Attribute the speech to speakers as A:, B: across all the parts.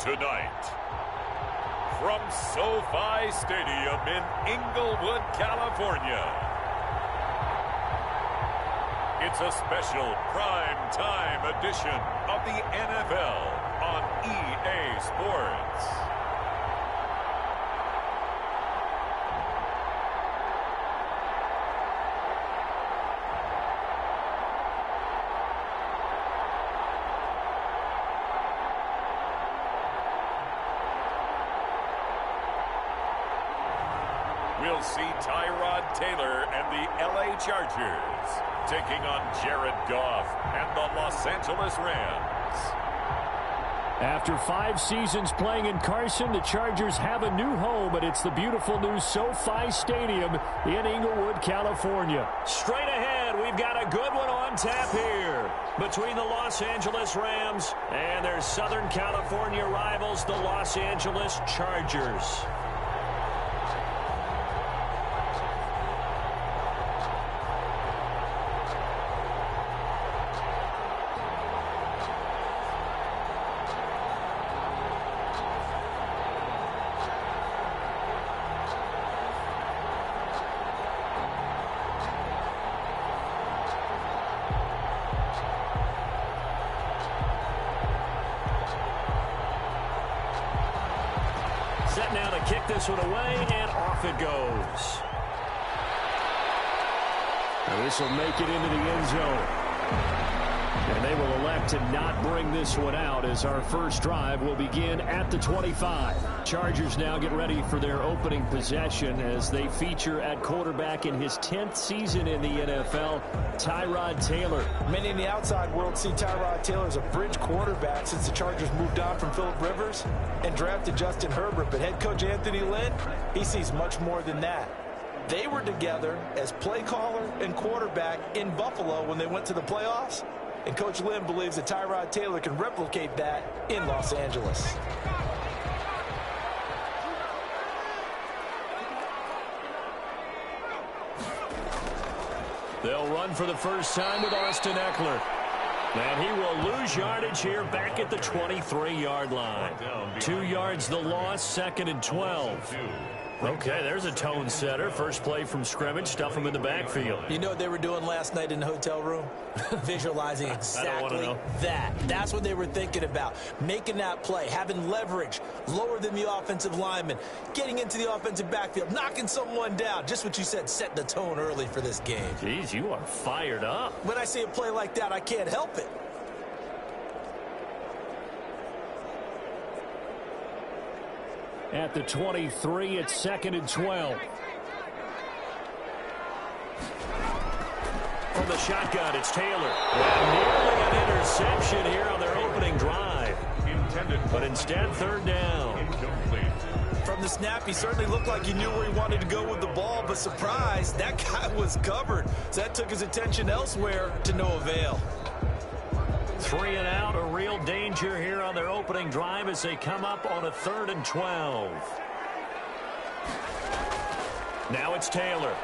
A: Tonight, from SoFi Stadium in Inglewood, California, it's a special prime-time edition of the NFL on EA Sports. We'll see Tyrod Taylor and the LA Chargers taking on Jared Goff and the Los Angeles Rams.
B: After 5 seasons playing in Carson, the Chargers have a new home, and it's the beautiful new SoFi Stadium in Inglewood, California.
C: Straight ahead, we've got a good one on tap here between the Los Angeles Rams and their Southern California rivals, the Los Angeles Chargers. Set now to kick this one away, and off it goes.
B: And this will make it into the end zone. And they will elect to not bring this one out as our first drive will begin at the 25. Chargers now get ready for their opening possession as they feature at quarterback in his 10th season in the NFL, Tyrod Taylor.
D: Many in the outside world see Tyrod Taylor as a bridge quarterback since the Chargers moved on from Phillip Rivers and drafted Justin Herbert. But head coach Anthony Lynn, he sees much more than that. They were together as play caller and quarterback in Buffalo when they went to the playoffs. And Coach Lynn believes that Tyrod Taylor can replicate that in Los Angeles.
B: They'll run for the first time with Austin Eckler. And he will lose yardage here back at the 23-yard line. 2 yards the loss, 2nd and 12. Okay, there's a tone setter. First play from scrimmage, stuff him in the backfield.
D: You know what they were doing last night in the hotel room? Visualizing exactly that. That's what they were thinking about. Making that play, having leverage, lower than the offensive lineman, getting into the offensive backfield, knocking someone down. Just what you said, set the tone early for this game.
B: Jeez, you are fired up.
D: When I see a play like that, I can't help it.
B: At the 23, it's 2nd and 12. From the shotgun, it's Taylor. And nearly an interception here on their opening drive. But instead, 3rd down.
D: From the snap, he certainly looked like he knew where he wanted to go with the ball, but surprise, that guy was covered. So that took his attention elsewhere to no avail.
B: 3 and out, a real danger here on their opening drive as they come up on a 3rd and 12. Now it's Taylor.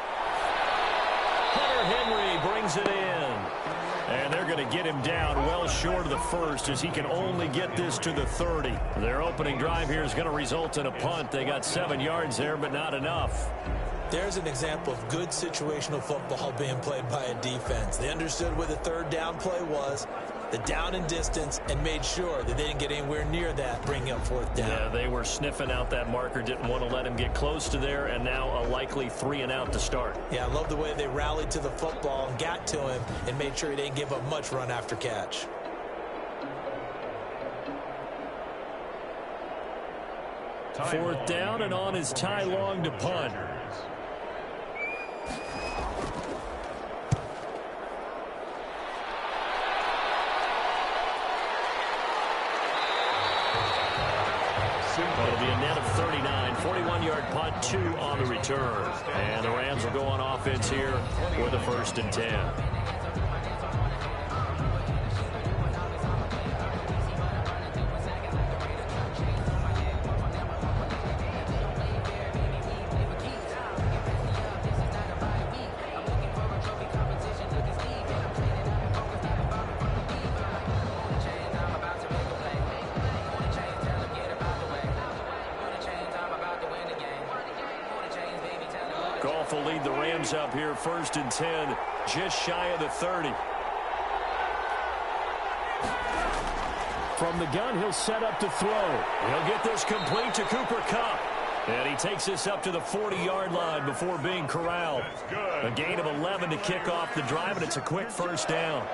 B: Hunter Henry brings it in. And they're going to get him down well short of the first as he can only get this to the 30. Their opening drive here is going to result in a punt. They got 7 yards there, but not enough.
D: There's an example of good situational football being played by a defense. They understood where the 3rd down play was, the down and distance, and made sure that they didn't get anywhere near that, bringing up 4th down.
B: Yeah, they were sniffing out that marker, didn't want to let him get close to there, and now a likely 3 and out to start.
D: Yeah, I love the way they rallied to the football and got to him and made sure he didn't give up much run after catch.
B: Fourth down, and on is Ty Long to punt. It'll be a net of 39, 41-yard punt, 2 on the return. And the Rams will go on offense here with a 1st and 10.
C: Rams up here, 1st and 10, just shy of the 30.
B: From the gun, he'll set up to throw.
C: He'll get this complete to Cooper Kupp. And he takes this up to the 40-yard line before being corralled. A gain of 11 to kick off the drive, and it's a quick 1st down.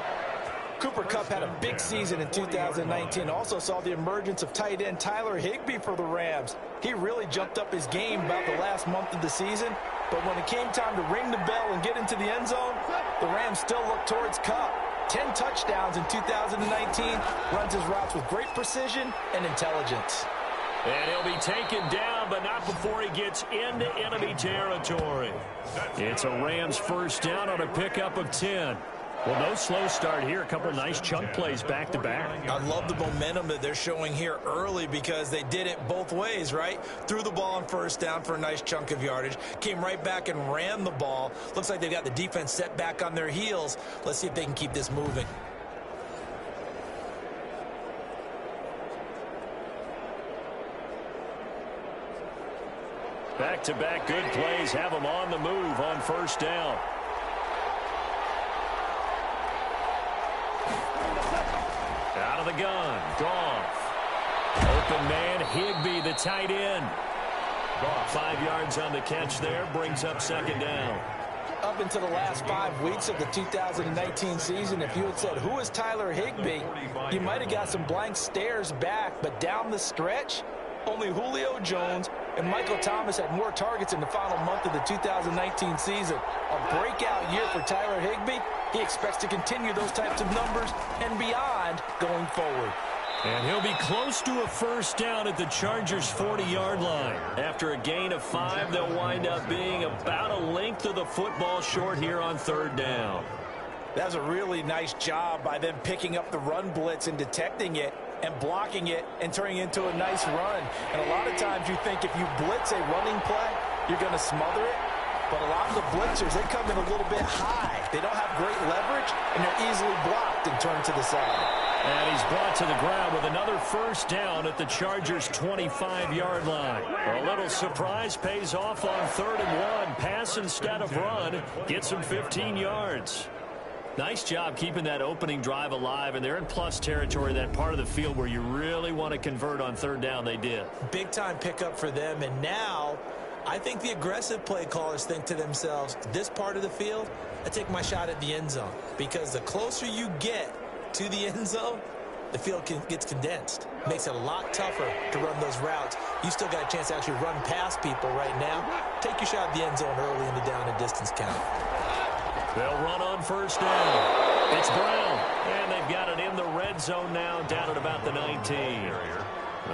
D: Cooper Kupp had a big season in 2019. Also saw the emergence of tight end Tyler Higbee for the Rams. He really jumped up his game about the last month of the season. But when it came time to ring the bell and get into the end zone, the Rams still looked towards Kupp. 10 touchdowns in 2019, runs his routes with great precision and intelligence.
C: And he'll be taken down, but not before he gets into enemy territory. It's a Rams 1st down on a pickup of 10. Well, no slow start here. A couple nice chunk plays back-to-back.
D: I love the momentum that they're showing here early because they did it both ways, right? Threw the ball on 1st down for a nice chunk of yardage. Came right back and ran the ball. Looks like they've got the defense set back on their heels. Let's see if they can keep this moving.
C: Back-to-back good plays have them on the move on 1st down. Out of the gun, Goff. Open man, Higbee, the tight end. 5 yards on the catch there, brings up 2nd down.
D: Up into the last 5 weeks of the 2019 season, if you had said, who is Tyler Higbee, you might have got some blank stares back, but down the stretch, only Julio Jones and Michael Thomas had more targets in the final month of the 2019 season. A breakout year for Tyler Higbee. He expects to continue those types of numbers and beyond going forward.
C: And he'll be close to a 1st down at the Chargers' 40-yard line. After a gain of 5, they'll wind up being about a length of the football short here on 3rd down.
D: That was a really nice job by them picking up the run blitz and detecting it and blocking it and turning it into a nice run. And a lot of times you think if you blitz a running play, you're going to smother it. But a lot of the blitzers, they come in a little bit high. They don't have great leverage, and they're easily blocked and turned to the side.
C: And he's brought to the ground with another 1st down at the Chargers' 25-yard line. A little surprise pays off on 3rd and 1. Pass instead of run. Gets him 15 yards. Nice job keeping that opening drive alive, and they're in plus territory, that part of the field where you really want to convert on 3rd down. They did. Big-time pickup for them, and now I think the aggressive play callers think to themselves, this part of the field, I take my shot at the end zone, because the closer you get to the end zone, the field gets condensed. Makes it a lot tougher to run those routes. You still got a chance to actually run past people right now. Take your shot at the end zone early in the down and distance count. They'll run on 1st down. It's Brown, and they've got it in the red zone now, down at about the 19.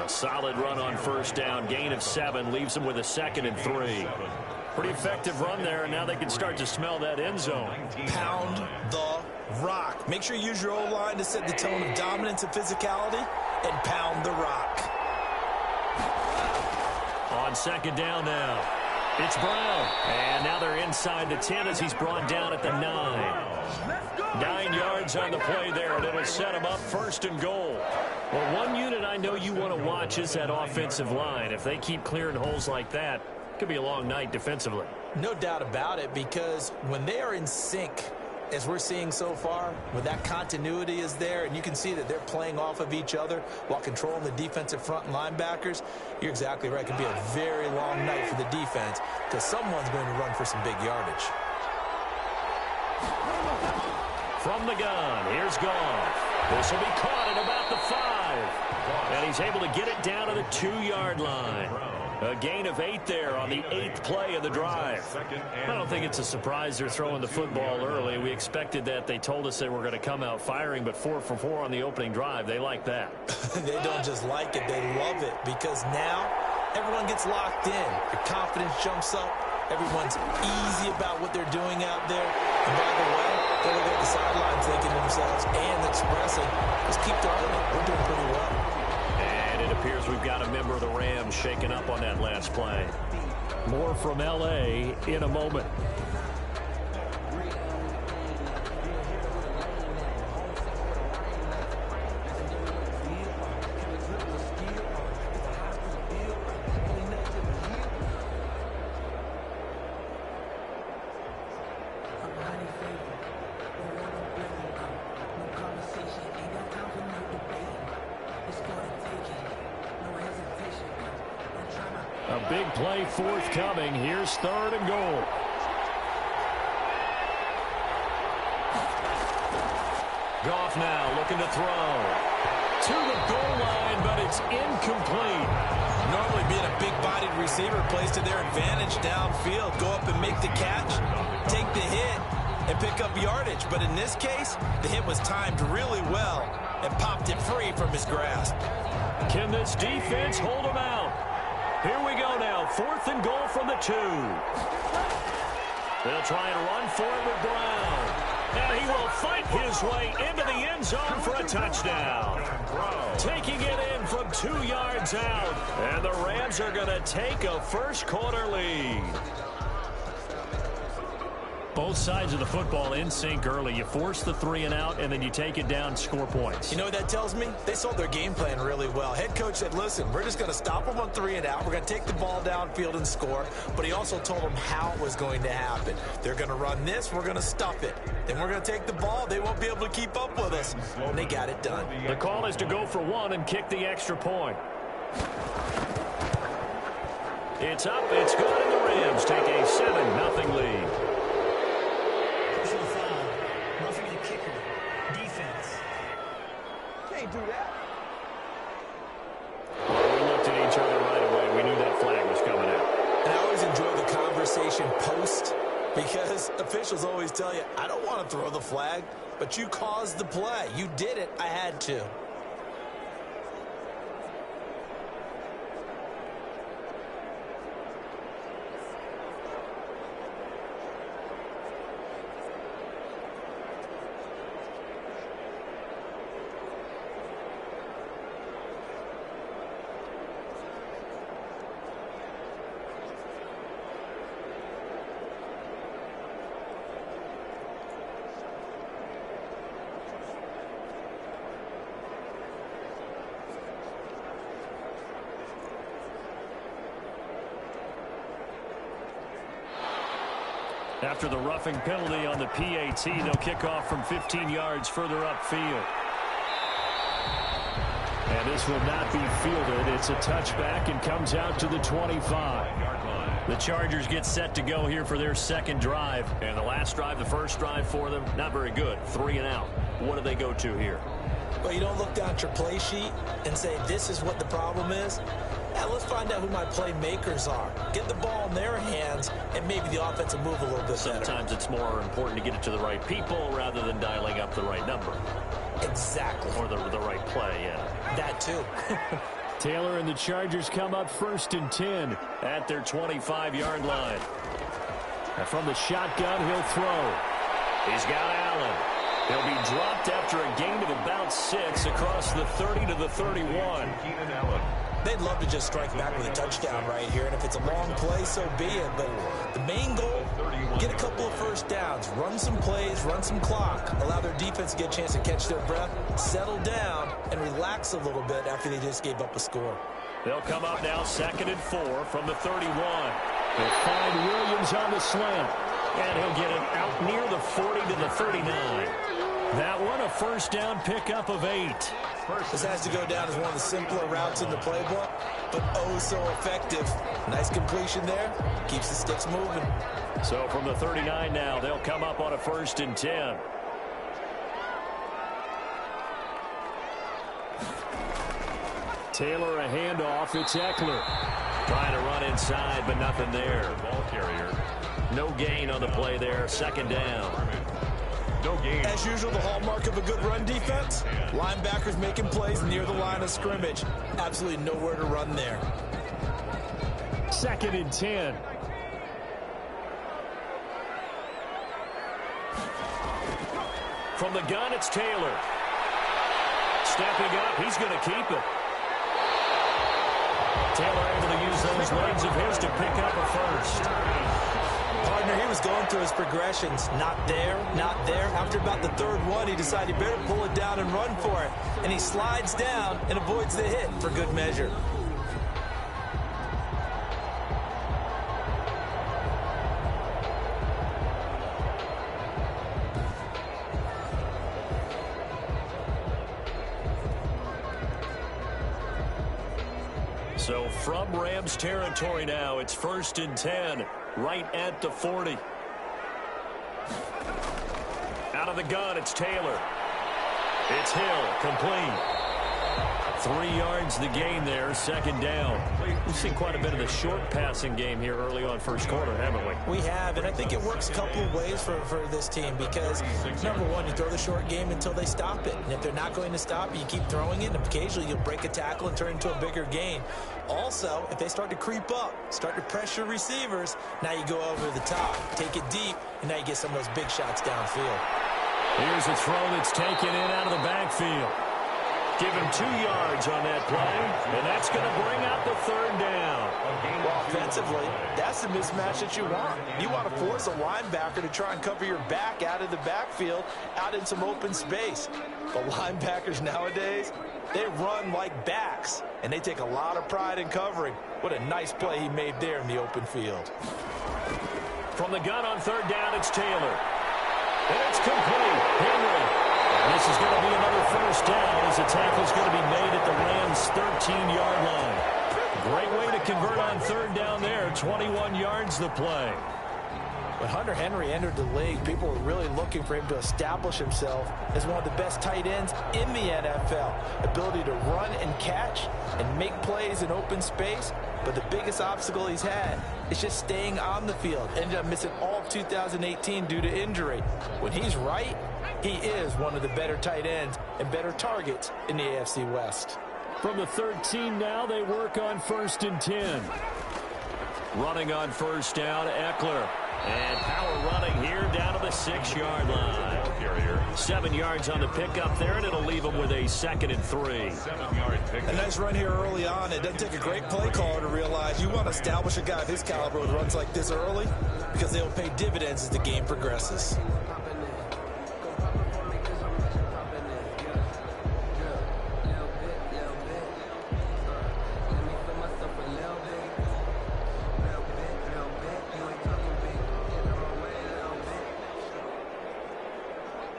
C: A solid run on 1st down. Gain of 7 leaves them with a 2nd and 3. Pretty effective run there, and now they can start to smell that end zone. Pound the rock. Make sure you use your O-line to set the tone of dominance and physicality, and pound the rock. On 2nd down now. It's Brown, and now they're inside the 10 as he's brought down at the 9. 9 yards on the play there, and it'll set him up 1st and goal. Well, one unit I know you want to watch is that offensive line. If they keep clearing holes like that, it could be a long night defensively. No doubt about it, because when they are in sync, as we're seeing so far, when that continuity is there, and you can see that they're playing off of each other while controlling the defensive front and linebackers, you're exactly right. It can be a very long night for the defense because someone's going to run for some big yardage. From the gun, here's Goff. This will be caught at about the 5. And he's able to get it down to the 2-yard line. A gain of 8 there on the 8th play of the drive. I don't think it's a surprise they're throwing the football early. We expected that. They told us they were going to come out firing, but 4 for 4 on the opening drive. They like that. They don't just like it. They love it because now everyone gets locked in. Their confidence jumps up. Everyone's easy about what they're doing out there. And by the way, they're looking at the sidelines thinking to themselves and expressing, let's keep throwing it. We're doing pretty well. And it appears we've got a member of the Rams shaking up on that last play. More from L.A. in a moment.
B: a big play forthcoming. Here's 3rd and goal.
C: Goff now looking to throw. To the goal line, but it's incomplete.
D: Normally being a big-bodied receiver plays to their advantage downfield. Go up and make the catch, take the hit, and pick up yardage. But in this case, the hit was timed really well and popped it free from his grasp.
C: Can this defense hold him out? Here we go now. 4th and goal from the 2. They'll try and run for it with Brown. And he will fight his way into the end zone for a touchdown. Taking it in from 2 yards out. And the Rams are going to take a first-quarter lead.
B: Both sides of the football in sync early. You force the 3 and out, and then you take it down, score points.
D: You know what that tells me? They sold their game plan really well. Head coach said, listen, we're just going to stop them on 3 and out. We're going to take the ball downfield and score. But he also told them how it was going to happen. They're going to run this. We're going to stuff it. Then we're going to take the ball. They won't be able to keep up with us. And they got it done.
C: The call is to go for 1 and kick the extra point. It's up. It's good, and the Rams take a 7-0 lead.
D: Do that.
C: Well, we looked at each other right away. We knew that flag was coming out.
D: And I always enjoy the conversation post because officials always tell you, I don't want to throw the flag, but you caused the play. You did it. I had to.
B: After the roughing penalty on the PAT, they'll kick off from 15 yards further upfield. And this will not be fielded. It's a touchback and comes out to the 25-yard line. The Chargers get set to go here for their 2nd drive. And the last drive, the first drive for them, not very good. 3 and out. What do they go to here?
D: Well, you don't look down at your play sheet and say, this is what the problem is. Now, let's find out who my playmakers are. Get the ball in their hands, and maybe the offense will move a little bit better.
C: Sometimes it's more important to get it to the right people rather than dialing up the right number.
D: Exactly.
C: Or the right play, yeah.
D: That, too.
B: Taylor and the Chargers come up 1st and 10
C: at their 25-yard line.
B: And from the shotgun, he'll throw.
C: He's got Allen. He'll be dropped after a gain of about 6 across the 30 to the 31.
D: They'd love to just strike back with a touchdown right here, and if it's a long play, so be it. But the main goal, get a couple of first downs, run some plays, run some clock, allow their defense to get a chance to catch their breath, settle down, and relax a little bit after they just gave up a score.
C: They'll come up now 2nd and 4 from the 31.
B: They'll find Williams on the slant.
C: And he'll get it out near the 40 to the 39.
B: That one, a first down pickup of 8.
D: This has to go down as one of the simpler routes in the playbook, but oh so effective. Nice completion there. Keeps the sticks moving.
C: So from the 39 now, they'll come up on a 1st and 10.
B: Taylor a handoff. It's Eckler.
C: Trying to run inside, but nothing there. Ball carrier. No gain on the play there. 2nd down.
A: No gain.
D: As usual, the hallmark of a good run defense, linebackers making plays near the line of scrimmage. Absolutely nowhere to run there.
B: 2nd and 10.
C: From the gun, it's Taylor. Stepping up, he's going to keep it. Taylor able to use those legs of his to pick up a first.
D: Partner, he was going through his progressions. Not there, not there. After about the 3rd one, he decided he better pull it down and run for it. And he slides down and avoids the hit for good measure.
C: So from Rams territory now, it's 1st and 10, right at the 40. Out of the gun, it's Taylor. It's Hill, complete. 3 yards the gain there, 2nd down. We've seen quite a bit of the short passing game here early on first quarter, haven't we?
D: We have, and I think it works a couple of ways for this team because, number one, you throw the short game until they stop it. And if they're not going to stop it, you keep throwing it, and occasionally you'll break a tackle and turn it into a bigger gain. Also, if they start to creep up, start to pressure receivers, now you go over the top, take it deep, and now you get some of those big shots downfield.
C: Here's a throw that's taken in out of the backfield. Give him 2 yards on that play, and that's going to bring out the 3rd down.
D: Well, offensively, that's the mismatch that you want. You want to force a linebacker to try and cover your back out of the backfield, out in some open space. But linebackers nowadays, they run like backs, and they take a lot of pride in covering. What a nice play he made there in the open field.
C: From the gun on 3rd down, it's Taylor. And it's complete. Henry. And this is going to be another 1st down as the tackle's going to be made at the Rams' 13-yard line. Great way to convert on 3rd down there. 21 yards the play.
D: When Hunter Henry entered the league, people were really looking for him to establish himself as one of the best tight ends in the NFL. Ability to run and catch and make plays in open space. But the biggest obstacle he's had is just staying on the field. Ended up missing all of 2018 due to injury. When he's right, he is one of the better tight ends and better targets in the AFC West.
B: From the 13 now, they work on 1st and 10.
C: Running on 1st down, Eckler. And power running here down to the 6-yard line. 7 yards on the pickup there, and it'll leave them with a 2nd and 3.
A: 7-yard pickup.
D: A nice run here early on. It doesn't take a great play caller to realize you want to establish a guy of his caliber with runs like this early because they will pay dividends as the game progresses.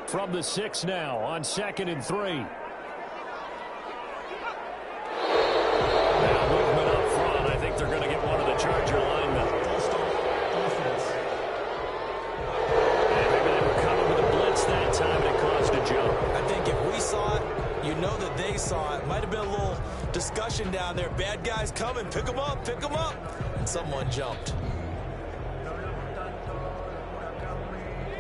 B: From the 6 now on 2nd and 3.
C: Now movement up front. I think they're going to get one of the Charger linemen. And maybe they were coming with a blitz that time and it caused a jump.
D: I think if we saw it, you know that they saw it. Might have been a little discussion down there. Bad guys coming. Pick them up. Pick them up. And someone jumped.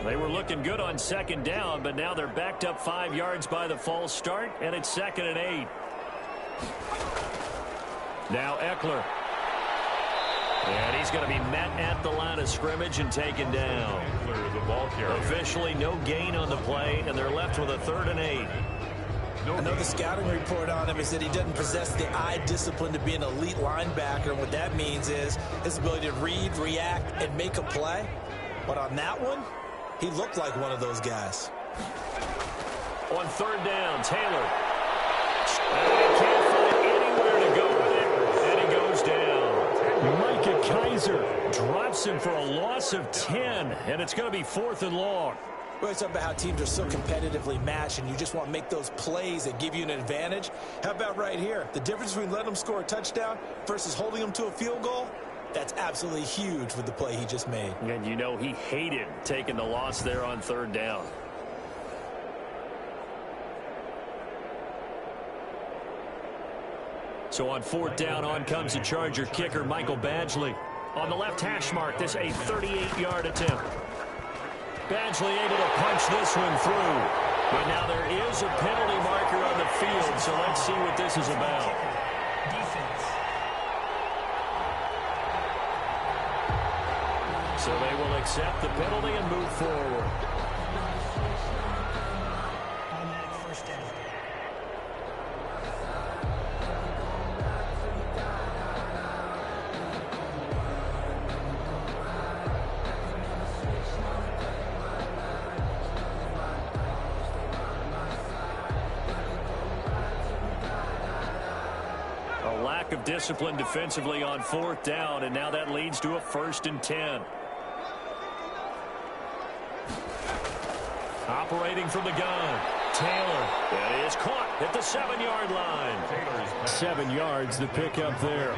C: They were looking good on 2nd down, but now they're backed up 5 yards by the false start, and it's 2nd and 8. Now Eckler. And he's going to be met at the line of scrimmage and taken down.
A: The ball carrier.
C: Officially no gain on the play, and they're left with a 3rd and 8.
D: I know the scouting report on him is that he doesn't possess the eye discipline to be an elite linebacker, and what that means is his ability to read, react, and make a play. But on that one, he looked like one of those guys.
C: On 3rd down, Taylor. And he can't find anywhere to go with it, and he goes down.
B: Micah Kaiser drops him for a loss of 10, and it's going to be 4th and long.
D: We always talk about how teams are so competitively matched, and you just want to make those plays that give you an advantage. How about right here? The difference between letting them score a touchdown versus holding them to a field goal? That's absolutely huge with the play he just made.
C: And you know he hated taking the loss there on 3rd down. So on 4th down, on comes the Charger kicker, Michael Badgley. On the left hash mark, this a 38-yard attempt. Badgley able to punch this one through. But now there is a penalty marker on the field, so let's see what this is about. So they will accept the penalty and move forward. A lack of discipline defensively on 4th down, and now that leads to a 1st and 10. Operating from the gun, Taylor. That is caught at the 7-yard line.
B: 7 yards to pick up there.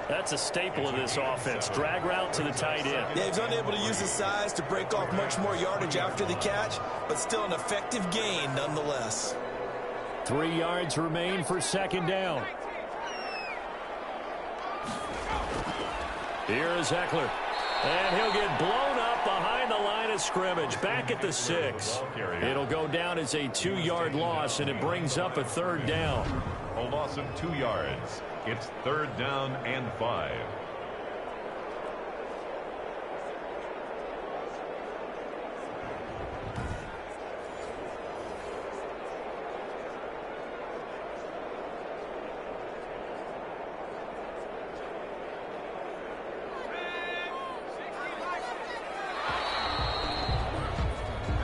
C: That's a staple of this offense. Drag route to the tight end.
D: Yeah, he's unable to use his size to break off much more yardage after the catch, but still an effective gain nonetheless.
B: 3 yards remain for second down.
C: Here is Eckler. And he'll get blown up behind the line of scrimmage. Back at the 6. It'll go down as a 2-yard loss, and it brings up a third down.
A: A loss of 2 yards. It's third down and 5.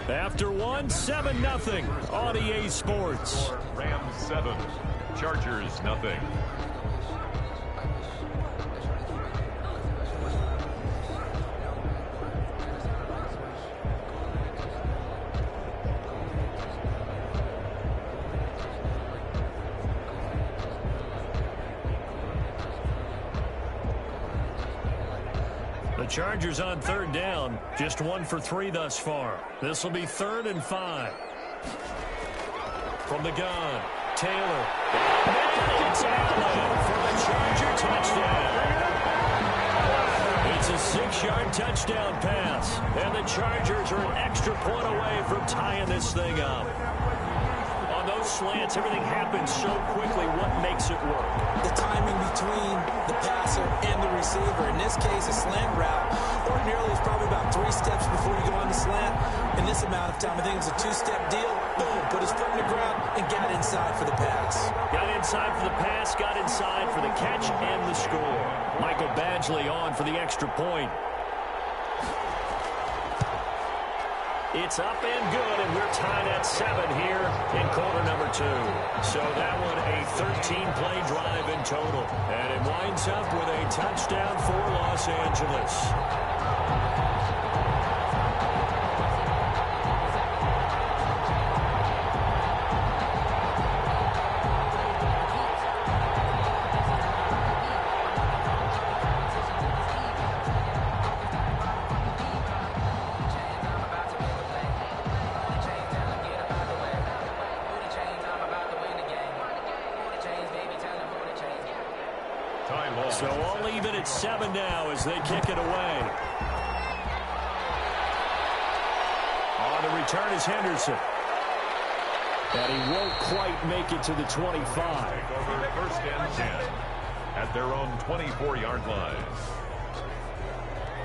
C: After one, 7-0 on EA Sports.
A: Rams 7, Chargers 0.
C: The Chargers on third down, just 1 for 3 thus far. This will be 3rd and 5. From the gun, Taylor. It's Allen for the Charger touchdown. It's a 6-yard touchdown pass, and the Chargers are an extra point away from tying this thing up. On those slants, everything happens so quickly. What makes it work?
D: The timing between the passer and the receiver. In this case, a slant route ordinarily is probably about 3 steps before you go on the slant. In this amount of time, I think it's a 2-step deal. Boom, put his foot in the ground and got inside for the pass.
C: Got inside for the pass, got inside for the catch and the score. Michael Badgley on for the extra point. It's up and good, and we're tied at 7 here in quarter number 2. So that one a 13-play drive in total. And it winds up with a touchdown for Los Angeles. So all even at 7 now as they kick it away. On the return is Henderson.
B: And he won't quite make it to the 25.
A: Over 1st and 10 at their own 24-yard line.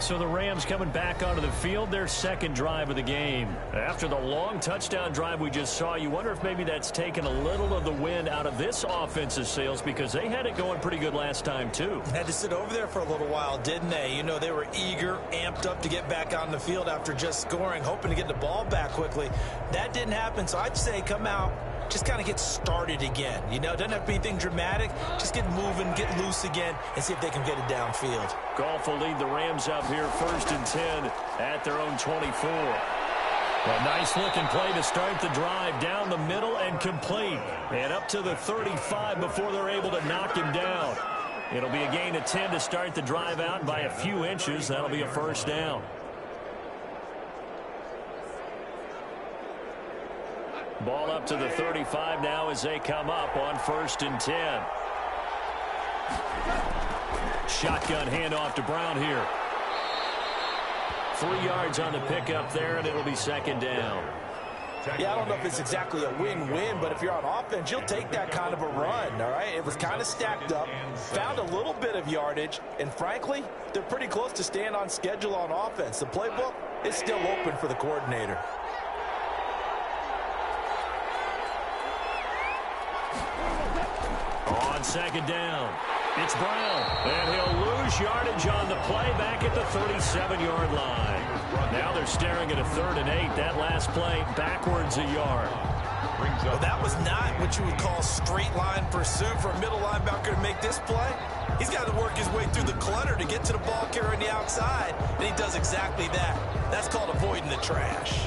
C: So the Rams coming back onto the field, their second drive of the game. After the long touchdown drive we just saw, you wonder if maybe that's taken a little of the wind out of this offensive sails, because they had it going pretty good last time too.
D: Had to sit over there for a little while, didn't they? You know, they were eager, amped up to get back on the field after just scoring, hoping to get the ball back quickly. That didn't happen, so I'd say come out, just kind of get started again. You know, doesn't have to be anything dramatic. Just get moving, get loose again, and see if they can get it downfield.
C: Goff will lead the Rams up here 1st and 10 at their own 24. A nice-looking play to start the drive down the middle and complete. And up to the 35 before they're able to knock him down. It'll be a gain of 10 to start the drive out by a few inches. That'll be a 1st down. Ball up to the 35 now as they come up on 1st and 10. Shotgun handoff to Brown here. 3 yards on the pickup there, and it'll be 2nd down.
D: Yeah, I don't know if it's exactly a win-win, but if you're on offense, you'll take that kind of a run, all right? It was kind of stacked up, found a little bit of yardage, and frankly, they're pretty close to staying on schedule on offense. The playbook is still open for the coordinator.
C: On 2nd down, it's Brown, and he'll lose yardage on the play back at the 37-yard line. Now they're staring at a 3rd and 8. That last play backwards a yard.
D: Well, that was not what you would call straight line pursuit for a middle linebacker to make this play. He's got to work his way through the clutter to get to the ball carrier on the outside, and he does exactly that. That's called avoiding the trash.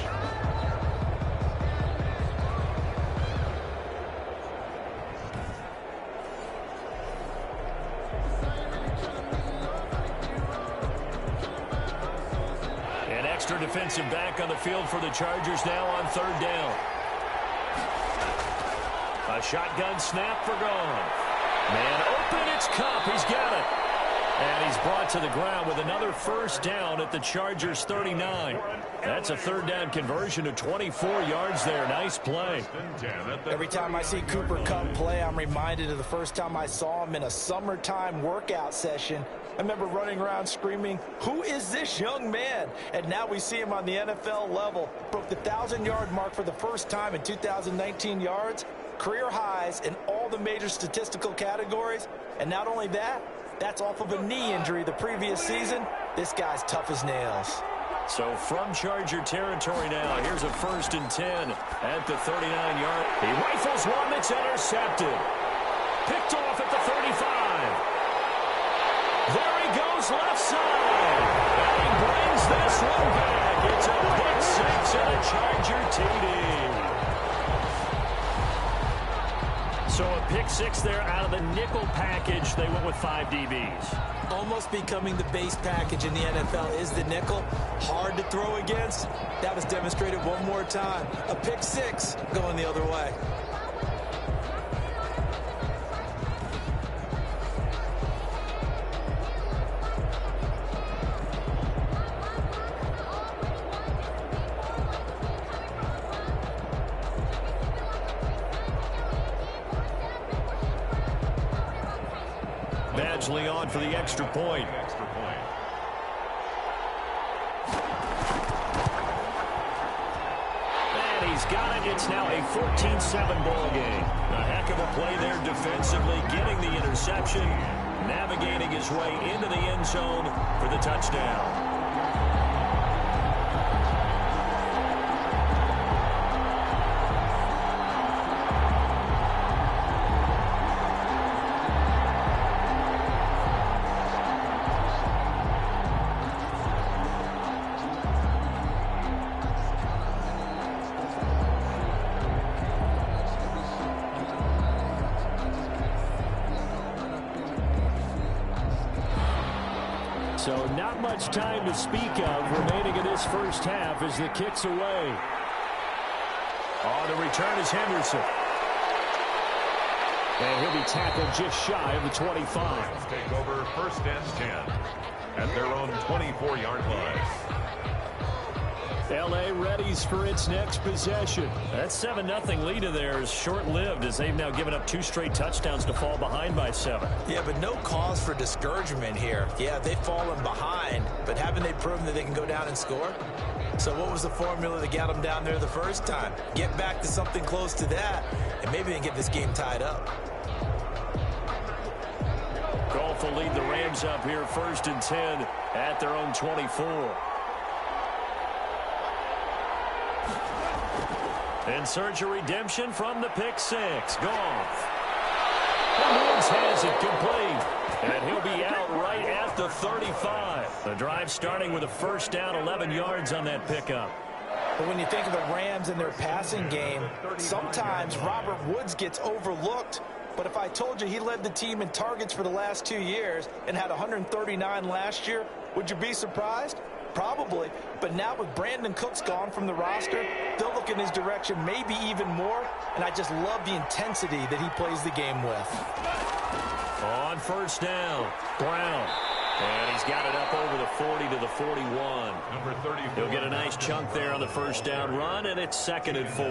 C: extra defensive back on the field for the Chargers now on third down. A shotgun snap for Goff. Man open, it's Kupp. He's got it. And he's brought to the ground with another first down at the Chargers 39. That's a third down conversion of 24 yards there. Nice play.
D: Every time I see Cooper Kupp play, I'm reminded of the first time I saw him in a summertime workout session. I remember running around screaming, "Who is this young man?" And now we see him on the NFL level. Broke the 1,000-yard mark for the first time in 2019 yards. Career highs in all the major statistical categories. And not only that, that's off of a knee injury the previous season. This guy's tough as nails.
C: So from Charger territory now, here's a 1st and 10 at the 39-yard. He rifles one that's intercepted. Picked off at the 35. There he goes left side. And he brings this one back. It's a pick six and a Charger TD. So a pick six there out of the nickel package. They went with 5 DBs.
D: Almost becoming the base package in the NFL is the nickel. Hard to throw against. That was demonstrated one more time. A pick six going the other way.
C: Badgley on for the extra point. And he's got it. It's now a 14-7 ball game. A heck of a play there defensively, getting the interception, navigating his way into the end zone for the touchdown.
B: So not much time to speak of remaining in this first half as the kick's away.
C: On the return is Henderson.
B: And he'll be tackled just shy of the 25.
A: Take over 1st and 10 at their own 24-yard line.
B: L.A. readies for its next possession.
C: That 7-0 lead of theirs short-lived as they've now given up 2 straight touchdowns to fall behind by 7.
D: Yeah, but no cause for discouragement here. Yeah, they've fallen behind, but haven't they proven that they can go down and score? So what was the formula that got them down there the first time? Get back to something close to that, and maybe they can get this game tied up.
C: Goff will lead the Rams up here 1st and 10 at their own 24. In search of redemption from the pick six. Goff. Woods has it complete. And he'll be out right at the 35. The drive starting with a first down, 11 yards on that pickup.
D: But when you think of the Rams and their passing game, sometimes Robert Woods gets overlooked. But if I told you he led the team in targets for the last 2 years and had 139 last year, would you be surprised? Probably, but now with Brandon Cooks gone from the roster, they'll look in his direction maybe even more, and I just love the intensity that he plays the game with.
C: On first down, Brown. And he's got it up over the 40 to the 41.
A: Number 30.
C: He'll get a nice chunk there on the first down run, and it's 2nd and 4.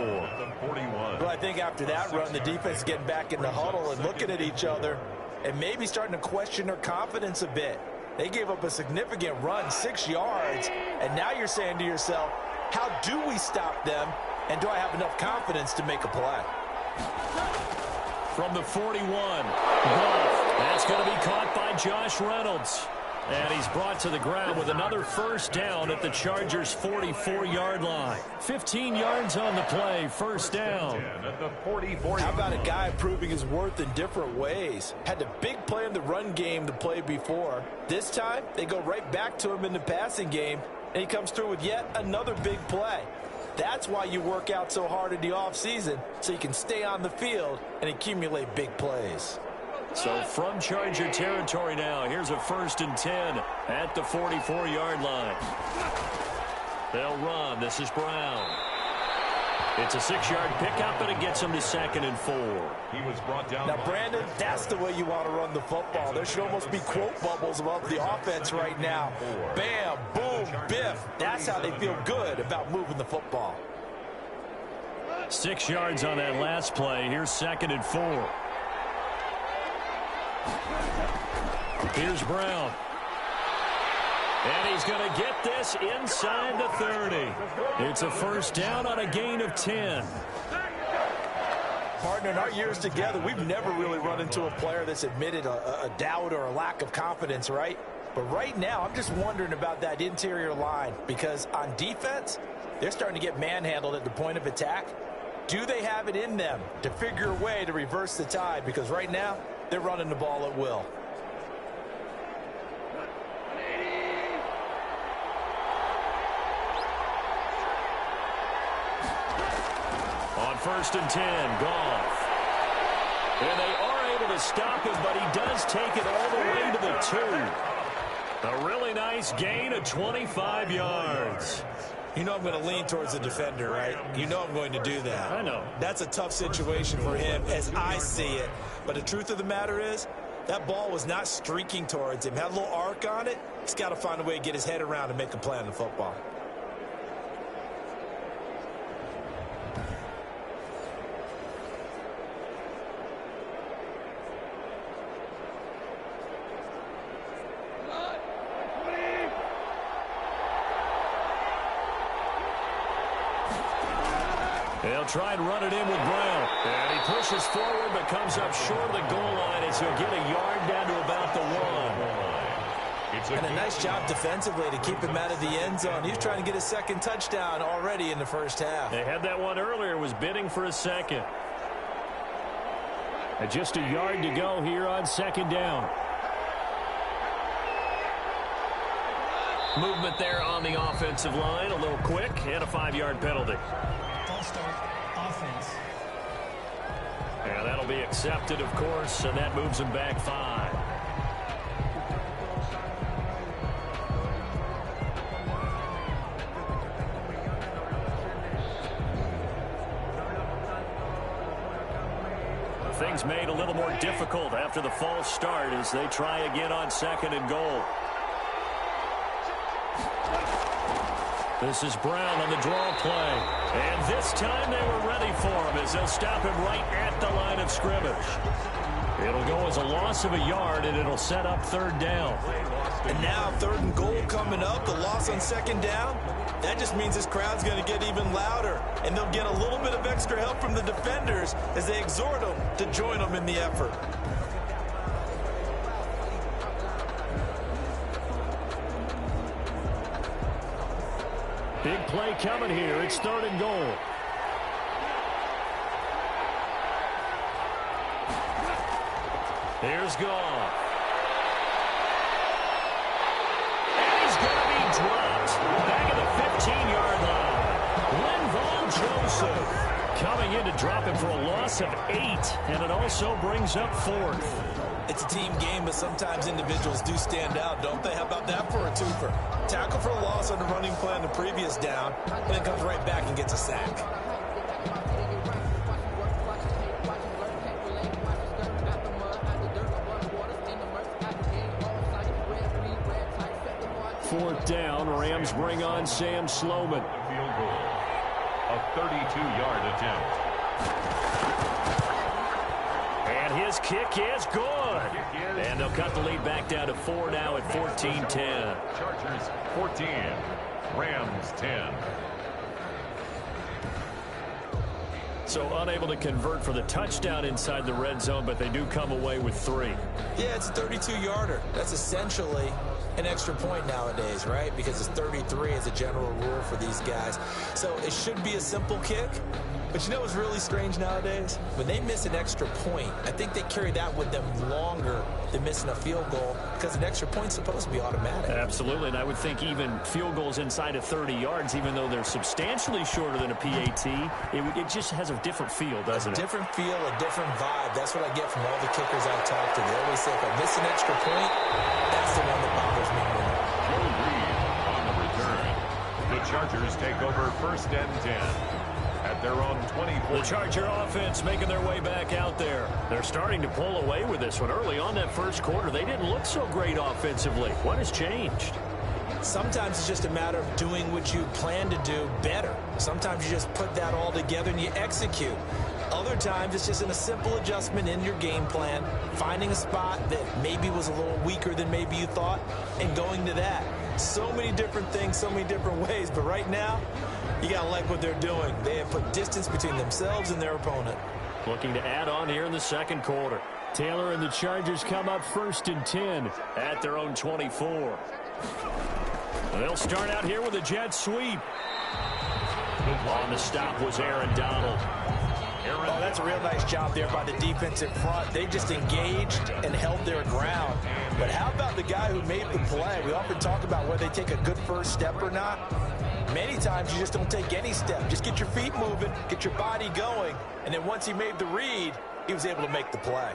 D: Well, I think after that run, the defense is getting back in the huddle and looking at each other and maybe starting to question their confidence a bit. They gave up a significant run, 6 yards, and now you're saying to yourself, how do we stop them, and do I have enough confidence to make a play?
C: From the 41, Goff. That's going to be caught by Josh Reynolds. And he's brought to the ground with another first down at the Chargers' 44-yard line. 15 yards on the play, first down.
D: How about a guy proving his worth in different ways? Had a big play in the run game the play before. This time, they go right back to him in the passing game, and he comes through with yet another big play. That's why you work out so hard in the offseason, so you can stay on the field and accumulate big plays.
C: So from Charger territory now, here's a 1st and 10 at the 44-yard line. They'll run. This is Brown. It's a 6-yard pickup, and it gets him to 2nd and 4.
A: He was brought down.
D: Now, Brandon, that's the way you want to run the football. There should almost be quote bubbles above the offense right now. Bam, boom, biff. That's how they feel good about moving the football.
C: 6 yards on that last play. Here's 2nd and 4. Here's Brown. And he's going to get this inside the 30. It's a first down on a gain of 10.
D: Partner, in our years together, we've never really run into a player that's admitted a doubt or a lack of confidence, right? But right now, I'm just wondering about that interior line, because on defense, they're starting to get manhandled at the point of attack. Do they have it in them to figure a way to reverse the tide? Because right now, they're running the ball at will.
C: On 1st and 10, Goff. And they are able to stop him, but he does take it all the way to the 2. A really nice gain of 25 yards.
D: You know I'm going to lean towards the defender, right? You know I'm going to do that.
C: I know.
D: That's a tough situation for him as I see it. But the truth of the matter is, that ball was not streaking towards him. Had a little arc on it. He's got to find a way to get his head around and make a play on the football.
C: They'll try and run it in with Brown. And he pushes forward but comes up short of the goal line as he'll get a yard down to about the 1.
D: And a nice job defensively to keep him out of the end zone. He's trying to get his 2nd touchdown already in the first half.
C: They had that one earlier, was bidding for a 2nd.
B: And just a yard to go here on 2nd down.
C: Movement there on the offensive line, a little quick, and a 5-yard penalty.
E: False start, offense.
C: And that'll be accepted, of course, and that moves him back 5. Things made a little more difficult after the false start as they try again on 2nd and goal. This is Brown on the draw play. And this time they were ready for him as they'll stop him right at the line of scrimmage. It'll go as a loss of a yard, and it'll set up 3rd down.
D: And now 3rd and goal coming up, the loss on 2nd down. That just means this crowd's going to get even louder, and they'll get a little bit of extra help from the defenders as they exhort them to join them in the effort.
B: Big play coming here. It's 3rd and goal.
C: Here's Goff. And he's going to be dropped back at the 15-yard line. Linval Joseph coming in to drop him for a loss of 8, and it also brings up 4th.
D: It's a team game, but sometimes individuals do stand out, don't they? How about that for a twofer? Tackle for a loss on the running play on the previous down, and then comes right back and gets a sack.
B: Fourth down, Rams bring on Sam Sloman.
A: Field goal. A 32-yard attempt.
C: And his kick is good. And they'll cut the lead back down to 4 now at 14-10.
A: Chargers 14, Rams 10.
C: So unable to convert for the touchdown inside the red zone, but they do come away with 3.
D: Yeah, it's a 32-yarder. That's essentially an extra point nowadays, right? Because it's 33 as a general rule for these guys. So it should be a simple kick. But you know what's really strange nowadays? When they miss an extra point, I think they carry that with them longer than missing a field goal because an extra point's supposed to be automatic.
C: Absolutely, and I would think even field goals inside of 30 yards, even though they're substantially shorter than a PAT, it just has a different feel, doesn't it?
D: A different feel, a different vibe. That's what I get from all the kickers I've talked to. They always say, if I miss an extra point, that's the one that bothers me more.
A: Joe Reed on the return. The Chargers take over 1st and 10 at their own 24.
C: The Charger offense making their way back out there. They're starting to pull away with this one. Early on that first quarter, they didn't look so great offensively. What has changed?
D: Sometimes it's just a matter of doing what you plan to do better. Sometimes you just put that all together and you execute. Other times it's just in a simple adjustment in your game plan, finding a spot that maybe was a little weaker than maybe you thought, and going to that. So many different things, so many different ways, but right now, you got to like what they're doing. They have put distance between themselves and their opponent.
C: Looking to add on here in the second quarter.
B: Taylor and the Chargers come up 1st and 10
C: at their own 24. They'll start out here with a jet sweep. On the stop was Aaron Donald.
D: Oh, that's a real nice job there by the defensive front. They just engaged and held their ground. But how about the guy who made the play? We often talk about whether they take a good first step or not. Many times you just don't take any step. Just get your feet moving, get your body going, and then once he made the read, he was able to make the play.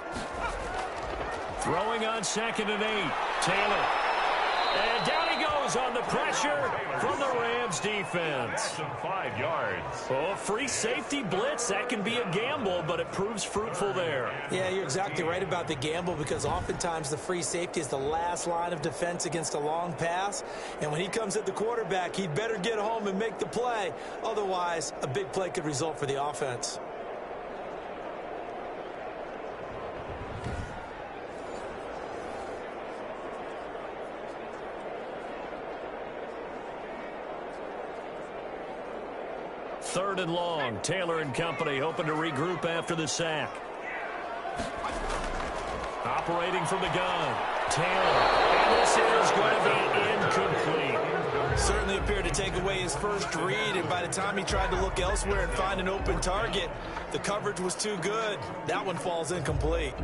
C: Throwing on 2nd and 8. Taylor. And down he goes on the pressure from the Rams defense.
A: 5 yards.
C: Oh, free safety blitz. That can be a gamble, but it proves fruitful there.
D: Yeah, you're exactly right about the gamble because oftentimes the free safety is the last line of defense against a long pass. And when he comes at the quarterback, he'd better get home and make the play. Otherwise, a big play could result for the offense.
C: Third and long. Taylor and company hoping to regroup after the sack. Operating from the gun. Taylor. And this is going to be incomplete.
D: Certainly appeared to take away his first read, and by the time he tried to look elsewhere and find an open target, the coverage was too good. That one falls incomplete.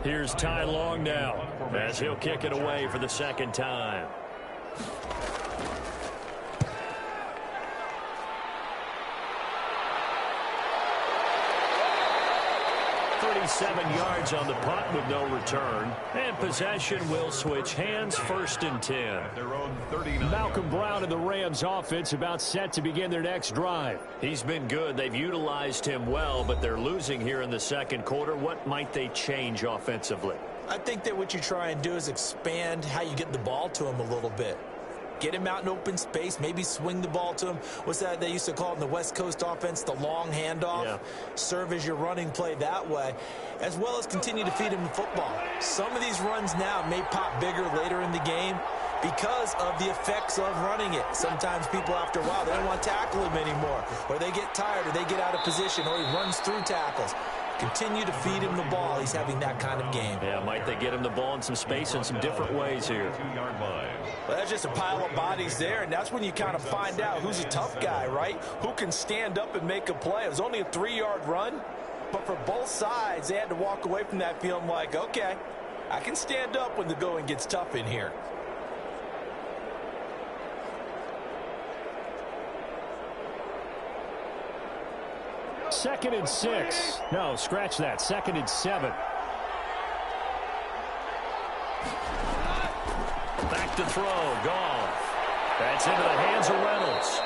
C: Here's Ty Long now as he'll kick it away for the second time. 37 yards on the punt with no return. And possession will switch hands. 1st and 10.
A: Their own 39.
B: Malcolm Brown and the Rams offense about set to begin their next drive.
C: He's been good. They've utilized him well, but they're losing here in the second quarter. What might they change offensively?
D: I think that what you try and do is expand how you get the ball to him a little bit. Get him out in open space, maybe swing the ball to him. What's that they used to call it in the West Coast offense, the long handoff? Yeah. Serve as your running play that way, as well as continue to feed him the football. Some of these runs now may pop bigger later in the game because of the effects of running it. Sometimes people, after a while, they don't want to tackle him anymore, or they get tired, or they get out of position, or he runs through tackles. Continue to feed him the ball. He's having that kind of game.
C: Yeah, might they get him the ball in some space in some different ways here.
A: 2-yard line.
D: Well, that's just a pile of bodies there, and that's when you kind of find out who's a tough guy, right? Who can stand up and make a play. It was only a 3-yard run, but for both sides, they had to walk away from that feeling like, okay, I can stand up when the going gets tough in here.
B: Second and 6. No, scratch that. 2nd and 7.
C: Back to throw. Goff. That's into the hands of Reynolds.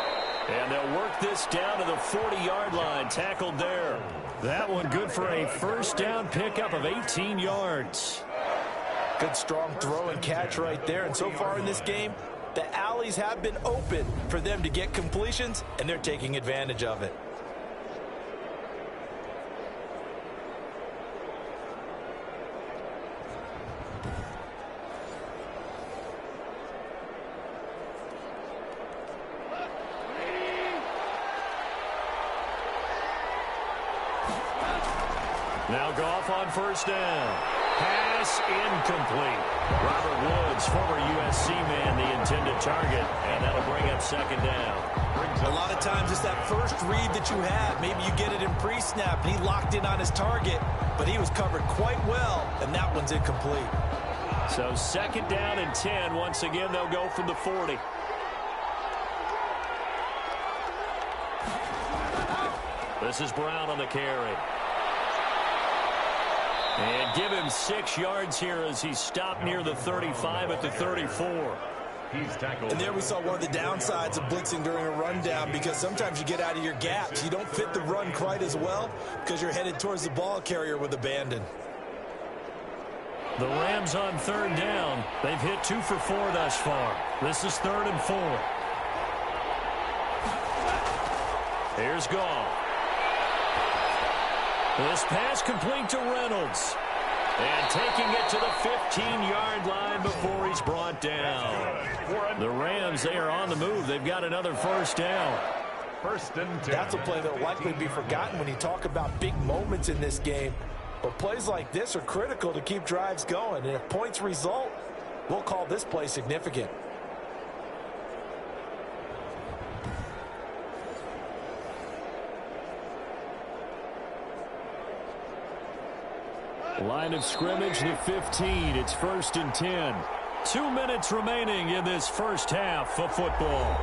C: And they'll work this down to the 40-yard line. Tackled there. That one good for a first down pickup of 18 yards.
D: Good strong throw and catch right there. And so far in this game, the alleys have been open for them to get completions, and they're taking advantage of it.
C: Now Goff on first down. Pass incomplete. Robert Woods, former USC man, the intended target, and that'll bring up second down.
D: A lot of times it's that first read that you have. Maybe you get it in pre-snap, and he locked in on his target, but he was covered quite well, and that one's incomplete.
C: So second down and 10. Once again, they'll go from the 40. This is Brown on the carry. And give him 6 yards here as he stopped near the 35 at the 34.
A: He's tackled.
D: And there we saw one of the downsides of blitzing during a rundown, because sometimes you get out of your gaps. You don't fit the run quite as well because you're headed towards the ball carrier with abandon.
C: The Rams on 3rd down. They've hit 2 for 4 thus far. This is 3rd and 4. Here's Goff. This pass complete to Reynolds. And taking it to the 15-yard line before he's brought down. The Rams, they are on the move. They've got another 1st down.
A: 1st and 10.
D: That's a play that will likely be forgotten when you talk about big moments in this game. But plays like this are critical to keep drives going. And if points result, we'll call this play significant.
B: Line of scrimmage, the 15. It's 1st and 10.
C: 2 minutes remaining in this first half of football.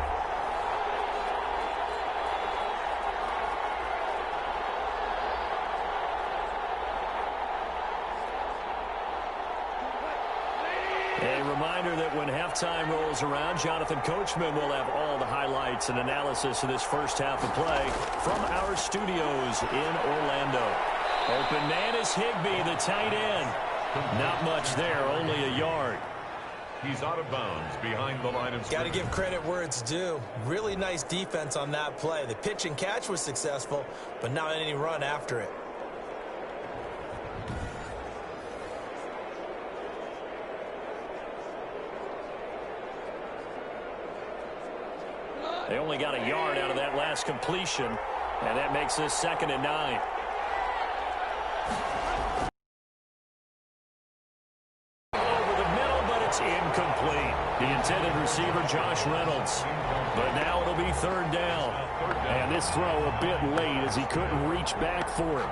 C: A reminder that when halftime rolls around, Jonathan Coachman will have all the highlights and analysis of this first half of play from our studios in Orlando. Open man is Higbee, the tight end. Not much there, only a yard.
A: He's out of bounds behind the line of scrimmage.
D: Got to give credit where it's due. Really nice defense on that play. The pitch and catch was successful, but not any run after it.
C: They only got a yard out of that last completion, and that makes this 2nd and 9. Over the middle, but it's incomplete. The intended receiver, Josh Reynolds. But now it'll be 3rd down.
B: And this throw a bit late as he couldn't reach back for it.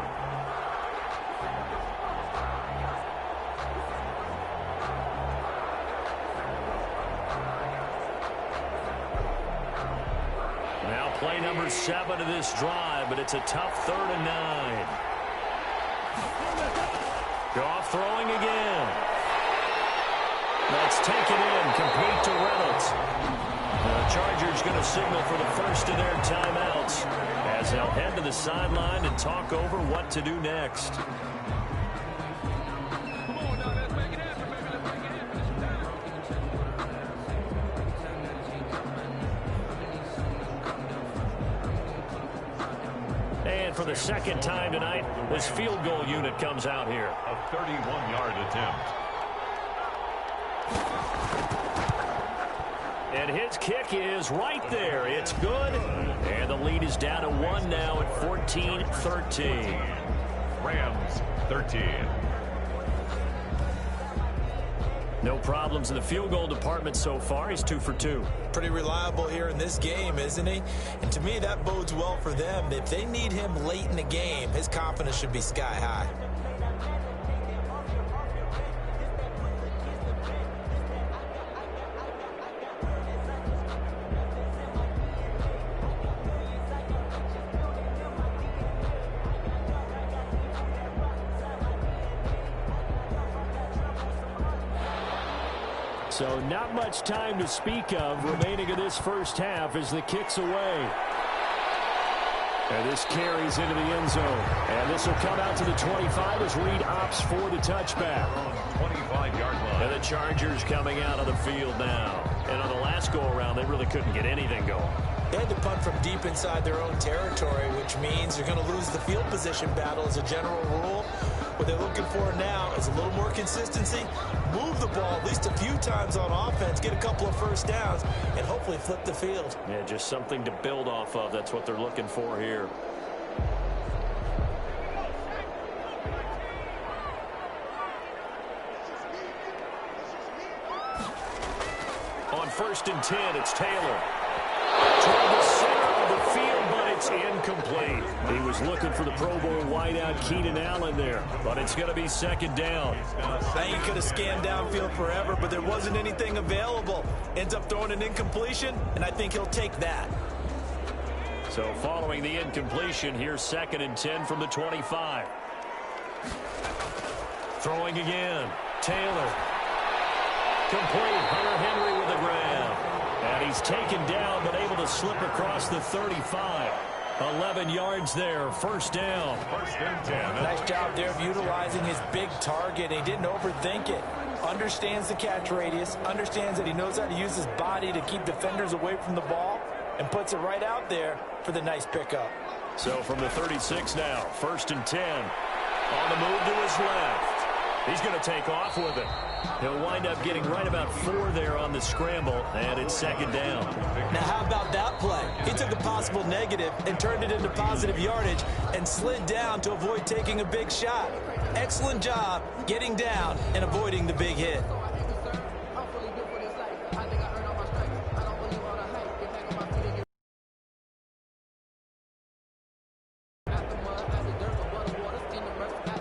C: Play number 7 of this drive, but it's a tough 3rd and 9. Goff throwing again. That's taken in, complete to Reynolds. The Chargers going to signal for the first of their timeouts as they'll head to the sideline and talk over what to do next. For the 2nd time tonight, this field goal unit comes out here.
A: A 31-yard attempt.
C: And his kick is right there. It's good. And the lead is down to 1 now at 14-13.
A: Rams 13.
C: No problems in the field goal department so far. He's 2 for 2.
D: Pretty reliable here in this game, isn't he? And to me, that bodes well for them. If they need him late in the game, his confidence should be sky high.
B: So not much time to speak of remaining in this first half as the kick's away. And this carries into the end zone. And this will come out to the 25 as Reed opts for the touchback.
A: 25-yard line.
C: And the Chargers coming out of the field now. And on the last go-around, they really couldn't get anything going.
D: They had to punt from deep inside their own territory, which means they're going to lose the field position battle as a general rule. What they're looking for now is a little more consistency, move the ball at least a few times on offense, get a couple of first downs, and hopefully flip the field.
C: Yeah, just something to build off of. That's what they're looking for here. On 1st and 10, it's Taylor. Toward the center of the field, but it's incomplete. He was looking for the Pro Bowl wideout Keenan Allen there, but it's going to be 2nd down.
D: I think he could have scanned downfield forever, but there wasn't anything available. Ends up throwing an incompletion, and I think he'll take that.
C: So following the incompletion, here's 2nd and 10 from the 25. Throwing again. Taylor. Complete. Hunter Henry with the grab. And he's taken down but able to slip across the 35. 11 yards there. First down.
A: First and 10.
D: Nice job there of utilizing his big target. He didn't overthink it. Understands the catch radius. Understands that he knows how to use his body to keep defenders away from the ball. And puts it right out there for the nice pickup.
C: So from the 36 now. First and 10. On the move to his left. He's going to take off with it. He'll wind up getting right about 4 there on the scramble, and it's second down.
D: Now, how about that play? He took a possible negative and turned it into positive yardage and slid down to avoid taking a big shot. Excellent job getting down and avoiding the big hit.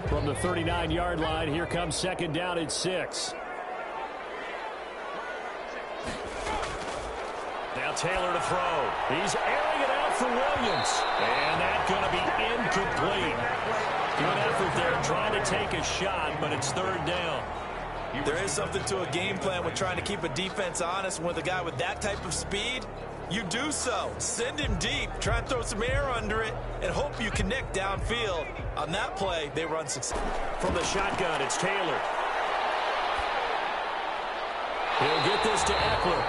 B: From the 39-yard line, here comes second down at 6.
C: Now Taylor to throw. He's airing it out for Williams. And that's going to be incomplete. Good effort there trying to take a shot, but it's third down.
D: There is something to a game plan with trying to keep a defense honest. With a guy with that type of speed, you do so. Send him deep, try and throw some air under it, and hope you connect downfield. On that play, they run success.
C: From the shotgun, it's Taylor. He'll get this to Eckler.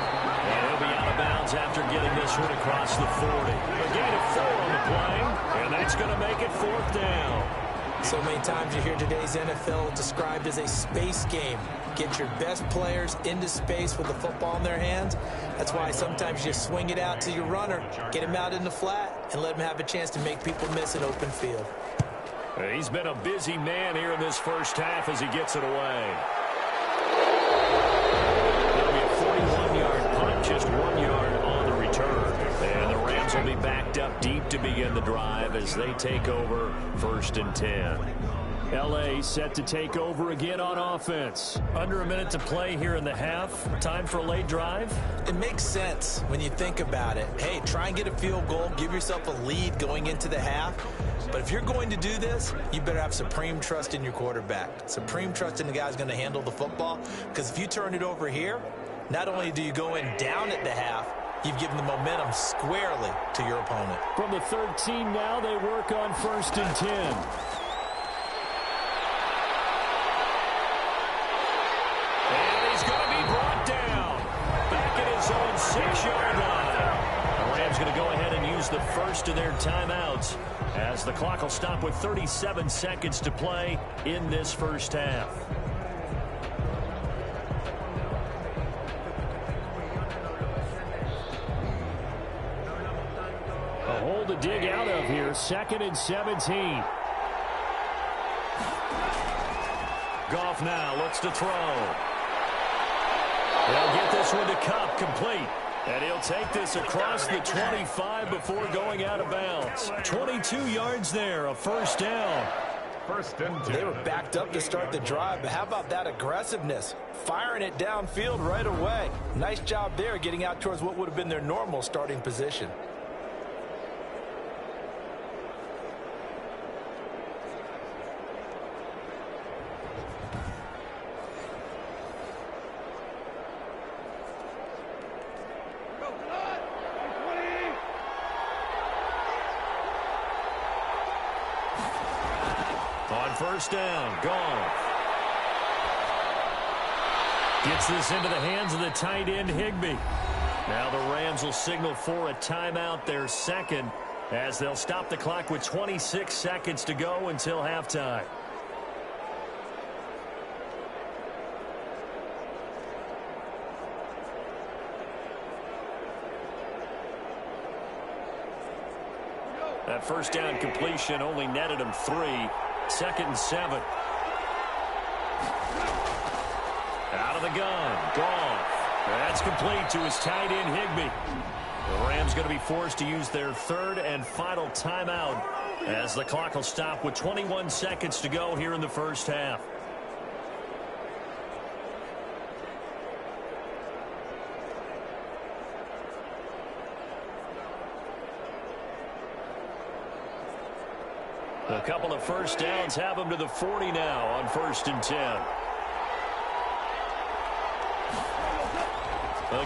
C: And he'll be out of bounds after getting this one across the 40. A gain of 4 on the play, and that's going to make it fourth down.
D: So many times you hear today's NFL described as a space game. Get your best players into space with the football in their hands. That's why sometimes you swing it out to your runner, get him out in the flat, and let him have a chance to make people miss an open field.
C: He's been a busy man here in this first half as he gets it away. It'll be a 41-yard punt, just 1 yard on the return. And the Rams will be backed up deep to begin the drive as they take over first and 10.
B: L.A. set to take over again on offense.
C: Under a minute to play here in the half. Time for a late drive.
D: It makes sense when you think about it. Hey, try and get a field goal. Give yourself a lead going into the half. But if you're going to do this, you better have supreme trust in your quarterback. Supreme trust in the guy who's going to handle the football. Because if you turn it over here, not only do you go in down at the half, you've given the momentum squarely to your opponent.
B: From the 13 now, they work on first and 10.
C: Own 6-yard line. The Rams going to go ahead and use the first of their timeouts as the clock will stop with 37 seconds to play in this first half.
B: A hole to dig out of here. Second and 17.
C: Goff now looks to throw. They'll get this one to Cup, complete. And he'll take this across the 25 before going out of bounds. 22 yards there, a first down.
A: First and 10.
D: They were backed up to start the drive, but how about that aggressiveness? Firing it downfield right away. Nice job there getting out towards what would have been their normal starting position.
C: First down, Goff. Gets this into the hands of the tight end, Higbee. Now the Rams will signal for a timeout, their second, as they'll stop the clock with 26 seconds to go until halftime. That first down completion only netted him 3. Second and 7. Out of the gun. Goff. That's complete to his tight end, Higbee. The Rams going to be forced to use their third and final timeout as the clock will stop with 21 seconds to go here in the first half. A couple of first downs have him to the 40 now on 1st and 10.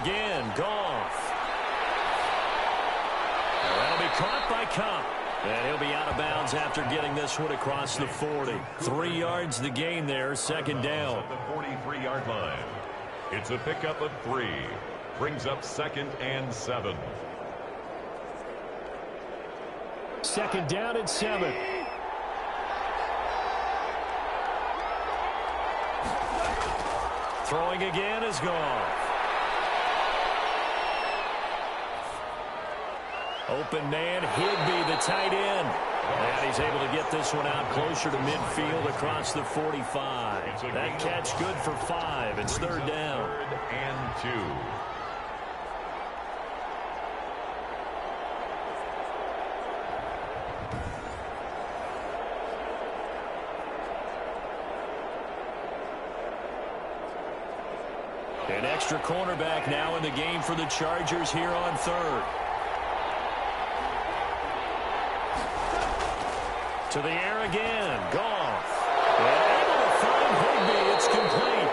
C: Again, Goff. That'll be caught by Cobb. And he'll be out of bounds after getting this one across the 40. 3 yards the gain there, 2nd down.
A: At the 43-yard line. It's a pickup of 3. Brings up 2nd and 7.
B: 2nd down and 7.
C: Throwing again is Goff. Open man, Higbee, the tight end. And he's able to get this one out closer to midfield across the 45. That catch good for 5. It's 3rd down.
A: 3rd and 2.
C: An extra cornerback now in the game for the Chargers here on 3rd. To the air again. Goff. And able to find Higbee. It's complete.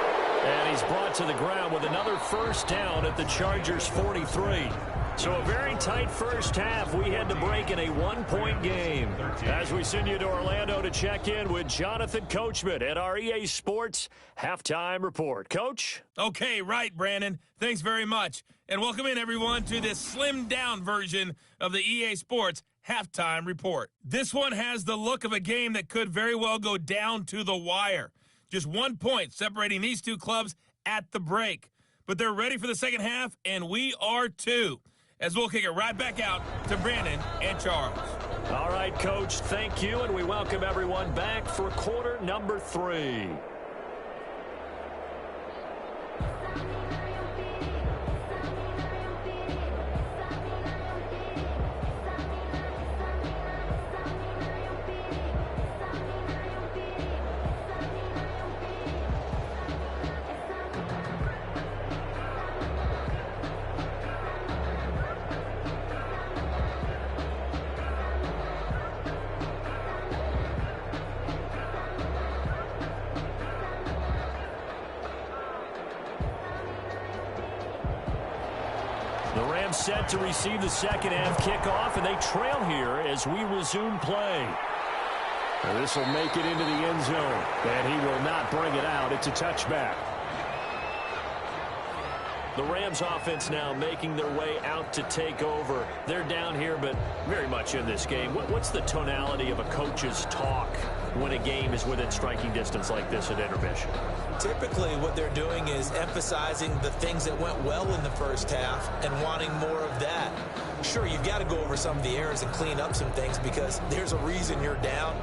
C: And he's brought to the ground with another first down at the Chargers' 43. So a very tight first half. We had to break in a 1-point game. As we send you to Orlando to check in with Jonathan Coachman at our EA Sports Halftime Report. Coach?
F: Okay, right, Brandon. Thanks very much. And welcome in, everyone, to this slimmed-down version of the EA Sports Halftime Report. This one has the look of a game that could very well go down to the wire. Just 1 point separating these two clubs at the break. But they're ready for the second half, and we are too. As we'll kick it right back out to Brandon and Charles.
C: All right, Coach, thank you, and we welcome everyone back for quarter number 3. Set to receive the second half kickoff, and they trail here as we resume play.
B: This will make it into the end zone, and he will not bring it out. It's a touchback.
C: The Rams offense now making their way out to take over. They're down here, but very much in this game. What's the tonality of a coach's talk when a game is within striking distance like this at intermission?
D: Typically, what they're doing is emphasizing the things that went well in the first half and wanting more of that. Sure, you've got to go over some of the errors and clean up some things because there's a reason you're down.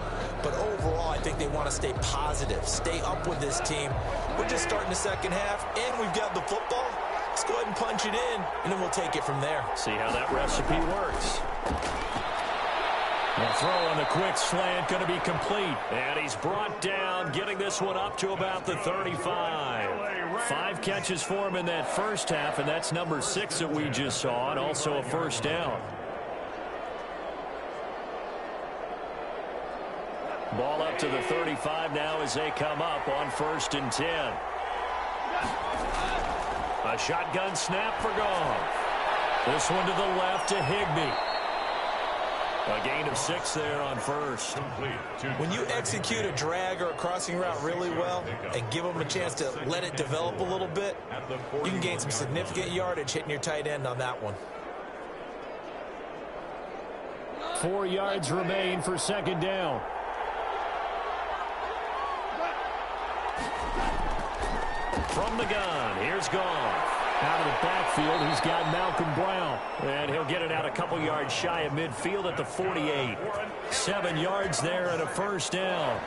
D: But overall, I think they want to stay positive, stay up with this team. We're just starting the second half, and we've got the football. Let's go ahead and punch it in, and then we'll take it from there.
C: See how that recipe works. The throw on the quick slant going to be complete. And he's brought down, getting this one up to about the 35. 5 catches for him in that first half, and that's number 6 that we just saw, and also a first down. Ball up to the 35 now as they come up on 1st and 10. A shotgun snap for Goff. This one to the left to Higbee. A gain of 6 there on first.
D: When you execute a drag or a crossing route really well and give them a chance to let it develop a little bit, you can gain some significant yardage hitting your tight end on that one.
B: 4 yards remain for 2nd down.
C: From the gun, here's Goff.
B: Out of the backfield, he's got Malcolm Brown.
C: And he'll get it out a couple yards shy of midfield at the 48. 7 yards there and a first down.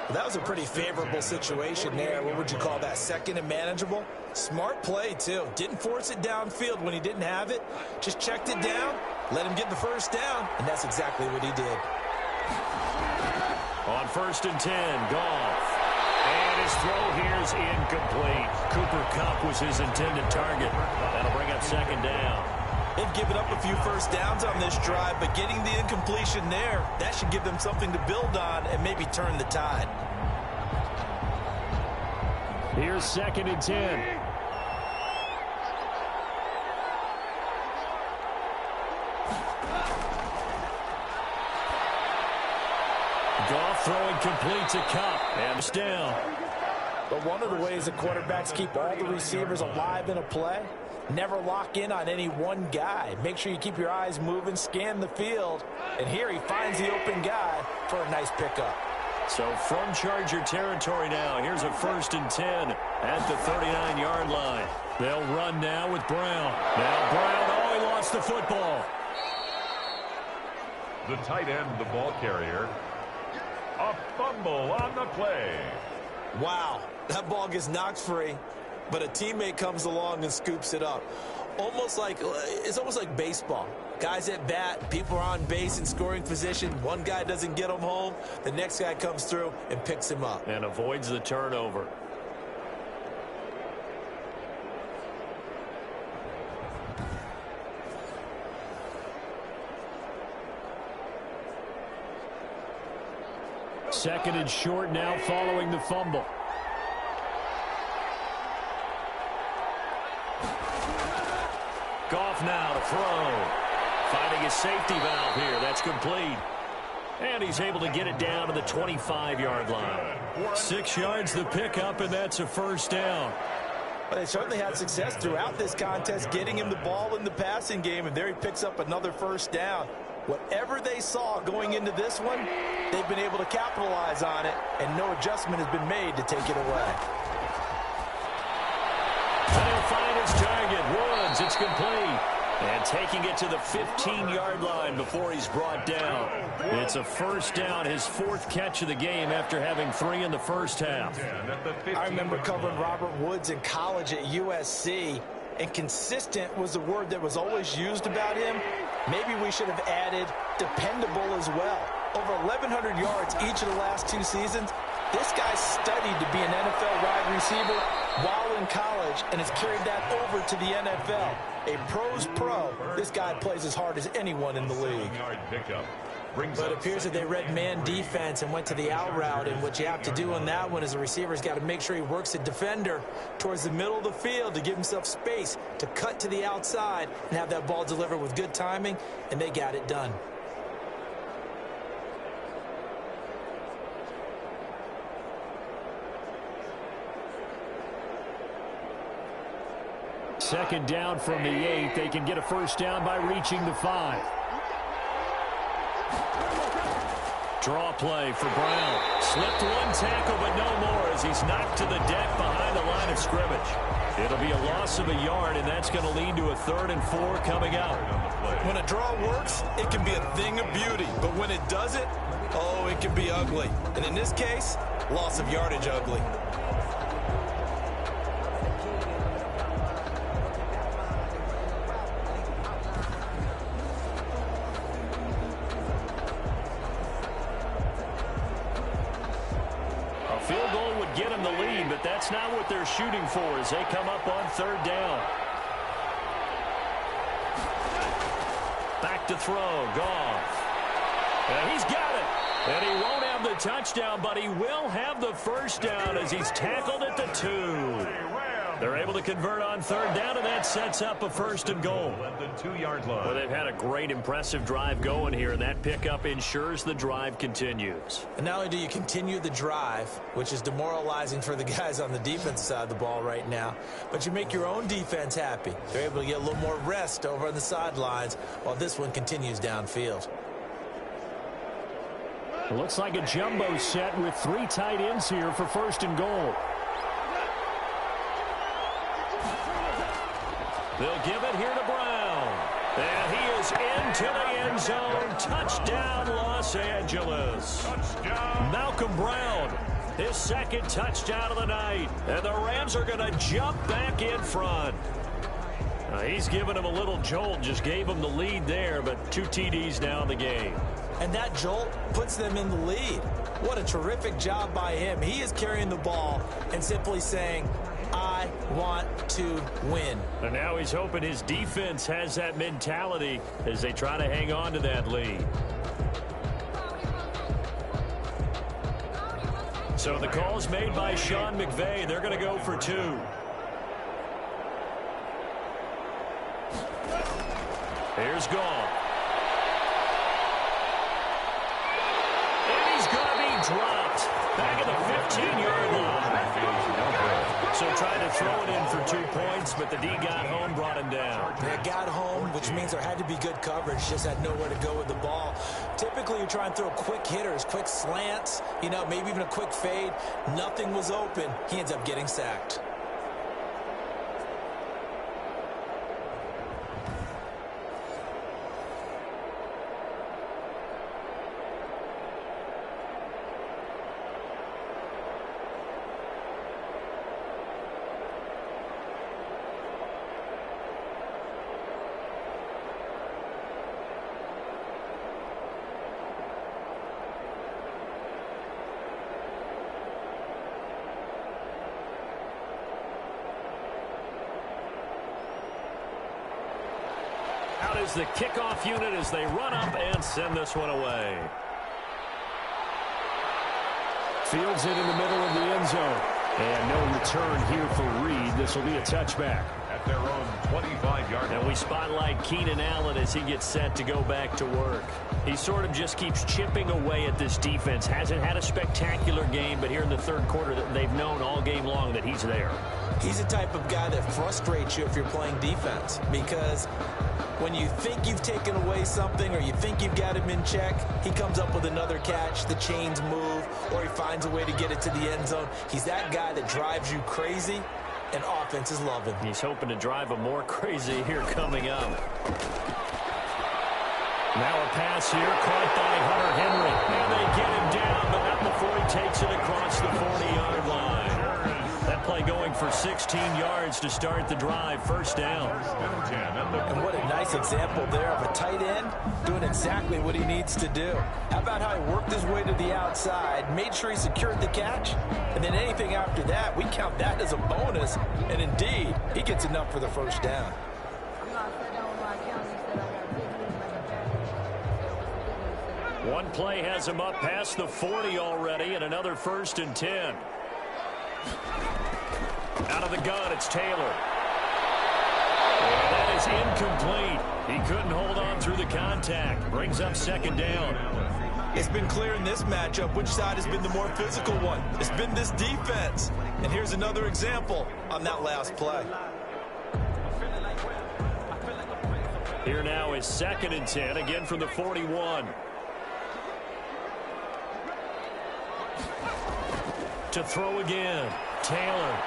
D: Well, that was a pretty favorable situation there. What would you call that? Second and manageable? Smart play, too. Didn't force it downfield when he didn't have it. Just checked it down, let him get the first down, and that's exactly what he did.
C: On 1st and 10, Goff. And his throw here is incomplete. Cooper Kupp was his intended target. That'll bring up 2nd down.
D: They've given up a few first downs on this drive, but getting the incompletion there, that should give them something to build on and maybe turn the tide.
B: Here's 2nd and 10.
C: Goff throwing complete to Cup. And it's down.
D: But one of the ways that quarterbacks keep all the receivers alive in a play, never lock in on any one guy. Make sure you keep your eyes moving, scan the field. And here he finds the open guy for a nice pickup.
C: So from Charger territory now, here's a 1st and 10 at the 39-yard line. They'll run now with Brown. Now Brown, oh, he lost the football.
A: The tight end, the ball carrier. A fumble on the play.
D: Wow, that ball gets knocked free, but a teammate comes along and scoops it up. It's almost like baseball. Guys at bat, people are on base in scoring position. One guy doesn't get him home. The next guy comes through and picks him up.
C: And avoids the turnover.
B: Second and short now following the fumble.
C: Goff now to throw. Finding a safety valve here. That's complete. And he's able to get it down to the 25-yard line. 6 yards the pickup, and that's a 1st down.
D: Well, they certainly had success throughout this contest getting him the ball in the passing game, and there he picks up another 1st down. Whatever they saw going into this one, they've been able to capitalize on it, and no adjustment has been made to take it away.
C: And he'll find his target. Woods, it's complete. And taking it to the 15-yard line before he's brought down. It's a 1st down, his 4th catch of the game after having 3 in the first half.
D: I remember covering Robert Woods in college at USC, and consistent was the word that was always used about him. Maybe we should have added dependable as well. Over 1,100 yards each of the last 2 seasons. This guy studied to be an NFL wide receiver while in college and has carried that over to the NFL. A pro's pro. This guy plays as hard as anyone in the league. But it appears that they read man defense and went to the out route, and what you have to do on that one is the receiver's got to make sure he works a defender towards the middle of the field to give himself space to cut to the outside and have that ball delivered with good timing, and they got it done.
B: Second down from the 8. They can get a 1st down by reaching the 5.
C: Draw play for Brown. Slipped one tackle, but no more as he's knocked to the deck behind the line of scrimmage. It'll be a loss of a yard, and that's going to lead to a 3rd and 4 coming out.
D: When a draw works, it can be a thing of beauty. But when it doesn't, oh, it can be ugly. And in this case, loss of yardage ugly.
C: Field goal would get them the lead, but that's not what they're shooting for as they come up on 3rd down. Back to throw, Goff. And he's got it. And he won't have the touchdown, but he will have the 1st down as he's tackled at the 2. They're able to convert on 3rd down, and that sets up a 1st and goal.
A: At the 2-yard line.
C: Well, they've had a great, impressive drive going here, and that pickup ensures the drive continues.
D: And not only do you continue the drive, which is demoralizing for the guys on the defensive side of the ball right now, but you make your own defense happy. They're able to get a little more rest over on the sidelines while this one continues downfield.
B: It looks like a jumbo set with 3 tight ends here for 1st and goal.
C: They'll give it here to Brown. And he is into the end zone. Touchdown, Los Angeles.
A: Touchdown.
C: Malcolm Brown, his 2nd touchdown of the night. And the Rams are going to jump back in front. He's given him a little jolt, just gave him the lead there, but 2 TDs now in the game.
D: And that jolt puts them in the lead. What a terrific job by him. He is carrying the ball and simply saying, I want to win.
C: And now he's hoping his defense has that mentality as they try to hang on to that lead. So the call's made by Sean McVay. They're going to go for 2. Here's Goff. And he's going to be dropped. Back at the 15-yard line. So trying to throw it in for 2 points, but the D got home, brought him down.
D: They got home, which means there had to be good coverage. Just had nowhere to go with the ball. Typically, you try and throw quick hitters, quick slants, maybe even a quick fade. Nothing was open. He ends up getting sacked.
C: Out is the kickoff unit as they run up and send this one away.
B: Fields it in the middle of the end zone. And no return here for Reed. This will be a touchback.
A: At their own 25-yard line.
C: And we spotlight Keenan Allen as he gets set to go back to work. He sort of just keeps chipping away at this defense. Hasn't had a spectacular game, but here in the third quarter, they've known all game long that he's there.
D: He's the type of guy that frustrates you if you're playing defense, because when you think you've taken away something or you think you've got him in check, he comes up with another catch, the chains move, or he finds a way to get it to the end zone. He's that guy that drives you crazy, and offenses love him.
C: He's hoping to drive him more crazy here coming up. Now a pass here caught by Hunter Henry. And they get him down, but not before he takes it across the 40-yard line. That play going for 16 yards to start the drive. First down.
D: And what a nice example there of a tight end doing exactly what he needs to do. How about how he worked his way to the outside, made sure he secured the catch, and then anything after that, we count that as a bonus. And indeed, he gets enough for the first down.
C: One play has him up past the 40 already, and another 1st and 10. Out of the gun, it's Taylor. And that is incomplete. He couldn't hold on through the contact. Brings up 2nd down.
D: It's been clear in this matchup which side has been the more physical one. It's been this defense. And here's another example on that last play.
C: Here now is 2nd and 10, again from the 41. To throw again, Taylor.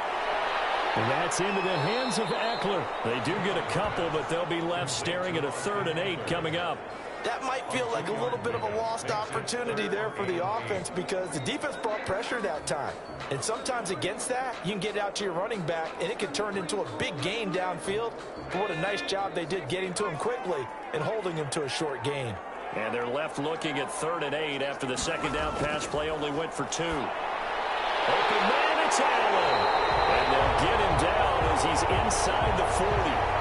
C: And that's into the hands of Eckler. They do get a couple, but they'll be left staring at a 3rd and 8 coming up.
D: That might feel like a little bit of a lost opportunity there for the offense because the defense brought pressure that time. And sometimes against that, you can get out to your running back, and it can turn into a big gain downfield. But what a nice job they did getting to him quickly and holding him to a short gain.
C: And they're left looking at 3rd and 8 after the 2nd down pass play only went for 2. Open man, it's Allen. And they'll get him down as he's inside the 40.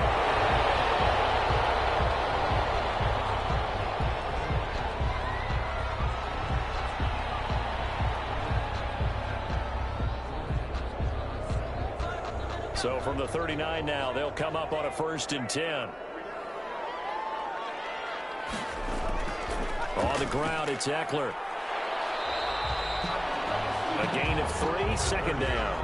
C: So from the 39 now, they'll come up on a 1st and 10. On the ground, it's Eckler. A gain of 3, 2nd down.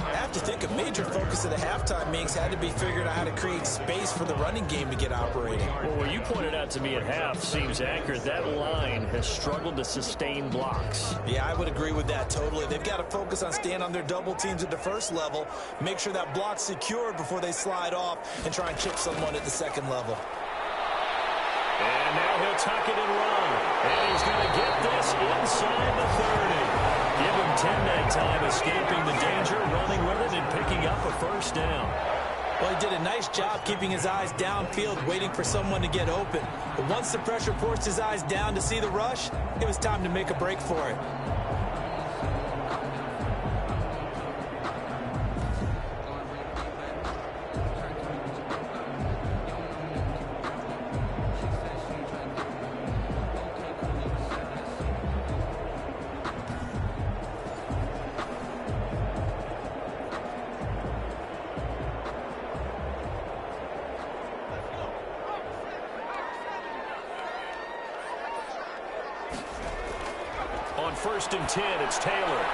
D: I have to think a major focus of the halftime meetings had to be figuring out how to create space for the running game to get operating.
C: Well, what you pointed out to me at half seems accurate. That line has struggled to sustain blocks.
D: Yeah, I would agree with that totally. They've got to focus on staying on their double teams at the first level, make sure that block's secured before they slide off and try and chip someone at the second level.
C: And now he'll tuck it and run. And he's going to get this inside the 30. Give him 10 that time, escaping the danger, running with it, and picking up a 1st down.
D: Well, he did a nice job keeping his eyes downfield, waiting for someone to get open. But once the pressure forced his eyes down to see the rush, it was time to make a break for it.
C: On 1st and 10, it's Taylor.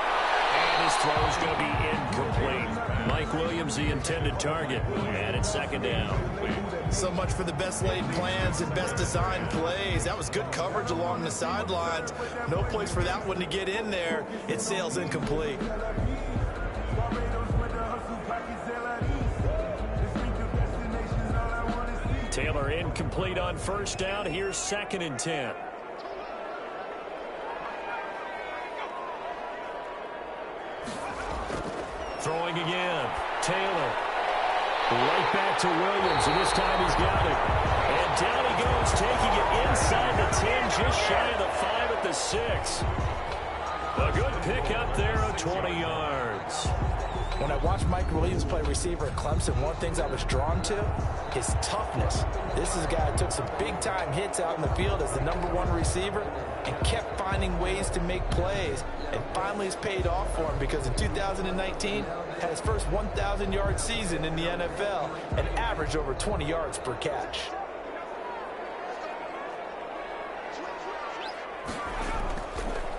C: And his throw is going to be incomplete. Mike Williams, the intended target. And it's 2nd down.
D: So much for the best laid plans and best designed plays. That was good coverage along the sidelines. No place for that one to get in there. It sails incomplete.
C: Taylor incomplete on 1st down. Here's 2nd and 10. Throwing again. Taylor. Right back to Williams, and this time he's got it. And down he goes, taking it inside the 10, just shy of the 5 at the 6. A good pick up there of 20 yards.
D: When I watched Mike Williams play receiver at Clemson, one of the things I was drawn to, his toughness. This is a guy who took some big-time hits out in the field as the #1 receiver and kept finding ways to make plays. And finally it's paid off for him because in 2019, had his first 1,000-yard season in the NFL and averaged over 20 yards per catch.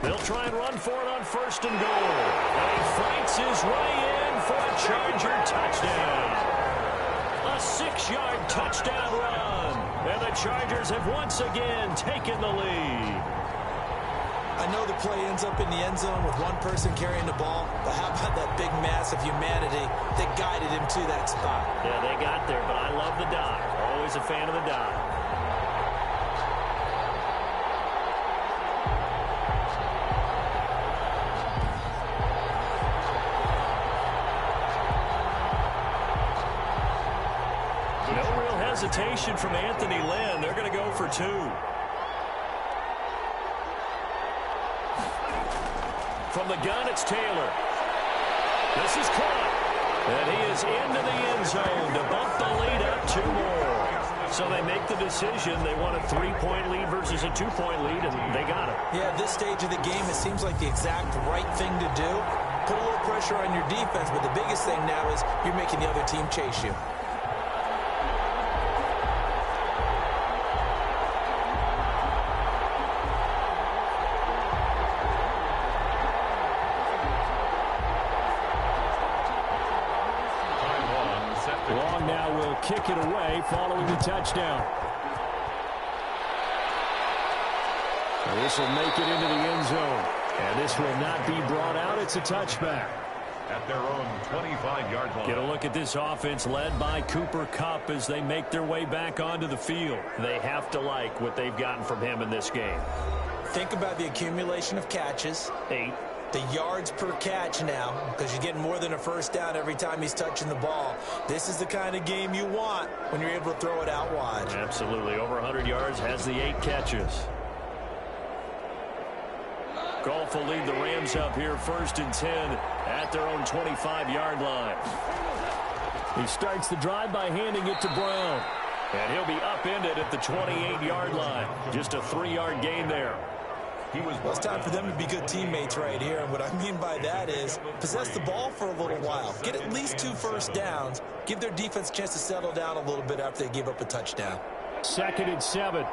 C: They'll try and run for it on 1st and goal. And he fights his way in for a Charger touchdown. A 6-yard touchdown run. And the Chargers have once again taken the lead.
D: I know the play ends up in the end zone with one person carrying the ball, but how about that big mass of humanity that guided him to that spot?
C: Yeah, they got there, but I love the dive. Always a fan of the dive. No real hesitation from Anthony Lynn. They're going to go for 2. From the gun, it's Taylor. This is caught. And he is into the end zone to bump the lead up 2 more. So they make the decision. They want a 3-point lead versus a 2-point lead, and they got it.
D: Yeah, at this stage of the game, it seems like the exact right thing to do. Put a little pressure on your defense, but the biggest thing now is you're making the other team chase you.
B: Long now will kick it away following the touchdown. And this will make it into the end zone. And this will not be brought out. It's a touchback.
A: At their own 25-yard line.
C: Get a look at this offense led by Cooper Kupp as they make their way back onto the field. They have to like what they've gotten from him in this game.
D: Think about the accumulation of catches.
C: 8.
D: The yards per catch now, because you're getting more than a first down every time he's touching the ball. This is the kind of game you want when you're able to throw it out wide.
C: Absolutely. Over 100 yards, has the 8 catches. Goff will lead the Rams up here 1st and 10 at their own 25-yard line.
B: He starts the drive by handing it to Brown.
C: And he'll be upended at the 28-yard line. Just a 3-yard gain there.
D: Well, it's time for them to be good teammates right here. And what I mean by that is possess the ball for a little while. Get at least 2 first downs. Give their defense a chance to settle down a little bit after they give up a touchdown.
B: 2nd and 7.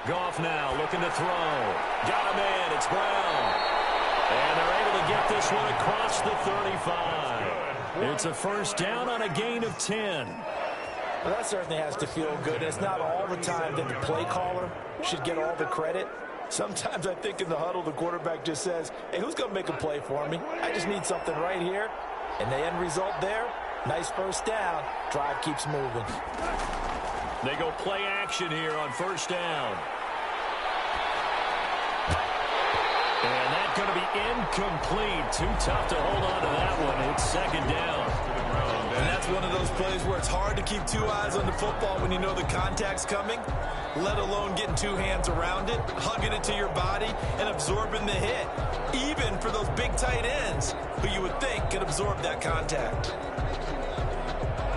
C: Goff now looking to throw. Got a man. It's Brown. And they're able to get this one across the 35. It's a first down on a gain of 10.
D: Well, that certainly has to feel good. It's not all the time that the play caller should get all the credit. Sometimes I think in the huddle, the quarterback just says, hey, who's going to make a play for me? I just need something right here. And the end result there, nice first down. Drive keeps moving.
C: They go play action here on first down. And that's going to be incomplete. Too tough to hold on to that one. It's 2nd down.
D: And that's one of those plays where it's hard to keep 2 eyes on the football when you know the contact's coming, let alone getting 2 hands around it, hugging it to your body, and absorbing the hit, even for those big tight ends who you would think could absorb that contact.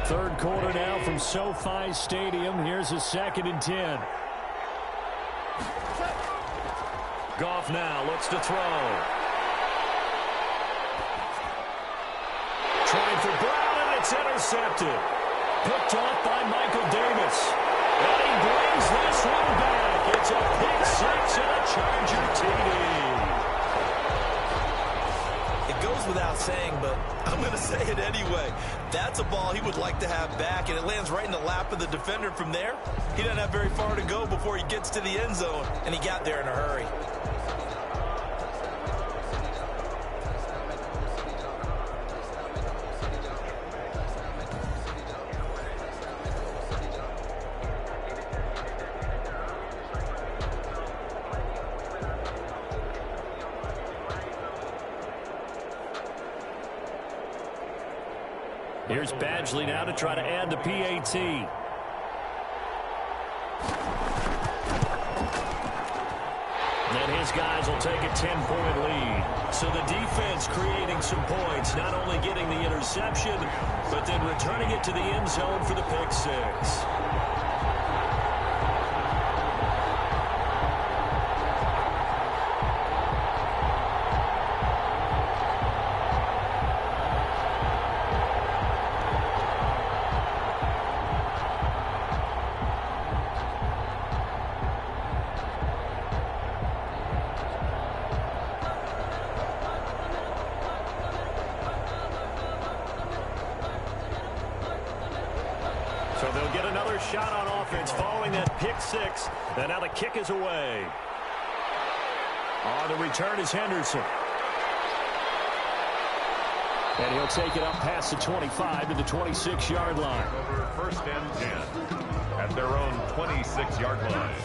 B: 3rd quarter now from SoFi Stadium. Here's a 2nd and 10.
C: Goff now looks to throw. Trying for Brown, and it's intercepted. Picked off by Michael Davis.
D: going to say it anyway. That's a ball he would like to have back, and it lands right in the lap of the defender from there. He doesn't have very far to go before he gets to the end zone, and he got there in a hurry.
B: Here's Badgley now to try to add the PAT. And his guys will take a 10-point lead. So the defense creating some points, not only getting the interception, but then returning it to the end zone for the pick six. So they'll get another shot on offense following that pick six. And now the kick is away. On the return is Henderson. And he'll take it up past the 25 to the 26-yard line.
A: Over first and 10 at their own 26-yard line.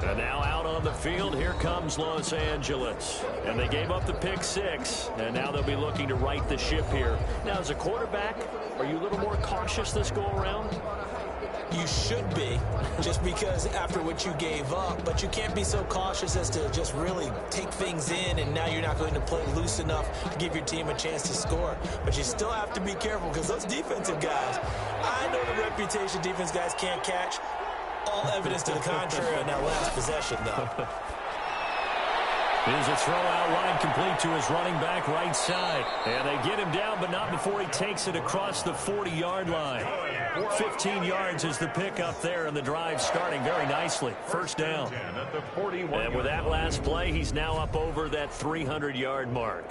B: And now out on the field, here comes Los Angeles. And they gave up the pick six, and now they'll be looking to right the ship here. Now, as a quarterback, are you a little more cautious this go-around?
D: You should be, just because after what you gave up. But you can't be so cautious as to just really take things in, and now you're not going to play loose enough to give your team a chance to score. But you still have to be careful, because those defensive guys, I know the reputation defense guys can't catch. All evidence to the contrary on that last possession, though.
B: Here's a throw out wide, complete to his running back right side. And they get him down, but not before he takes it across the 40-yard line. 15 yards is the pickup there, and the drive starting very nicely. First down. And with that last play, he's now up over that 300-yard mark.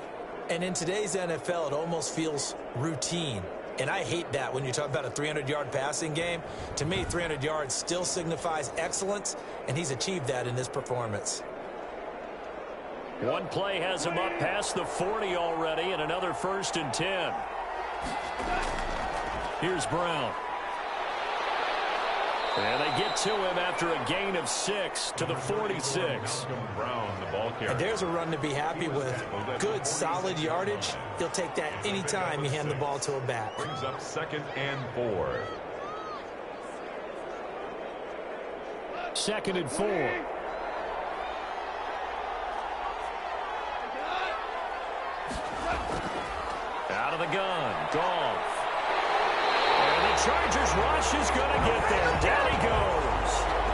D: And in today's NFL, it almost feels routine. And I hate that when you talk about a 300-yard passing game. To me, 300 yards still signifies excellence, and he's achieved that in this performance.
B: One play has him up past the 40 already, and another first and 10. Here's Brown. And they get to him after a gain of 6 to the 46.
D: And there's a run to be happy with. Good, solid yardage. He'll take that anytime you hand the ball to a back.
A: Brings up 2nd and 4.
B: 2nd and 4. Out of the gun, Goff. And the Chargers rush is going to get there. Down he goes.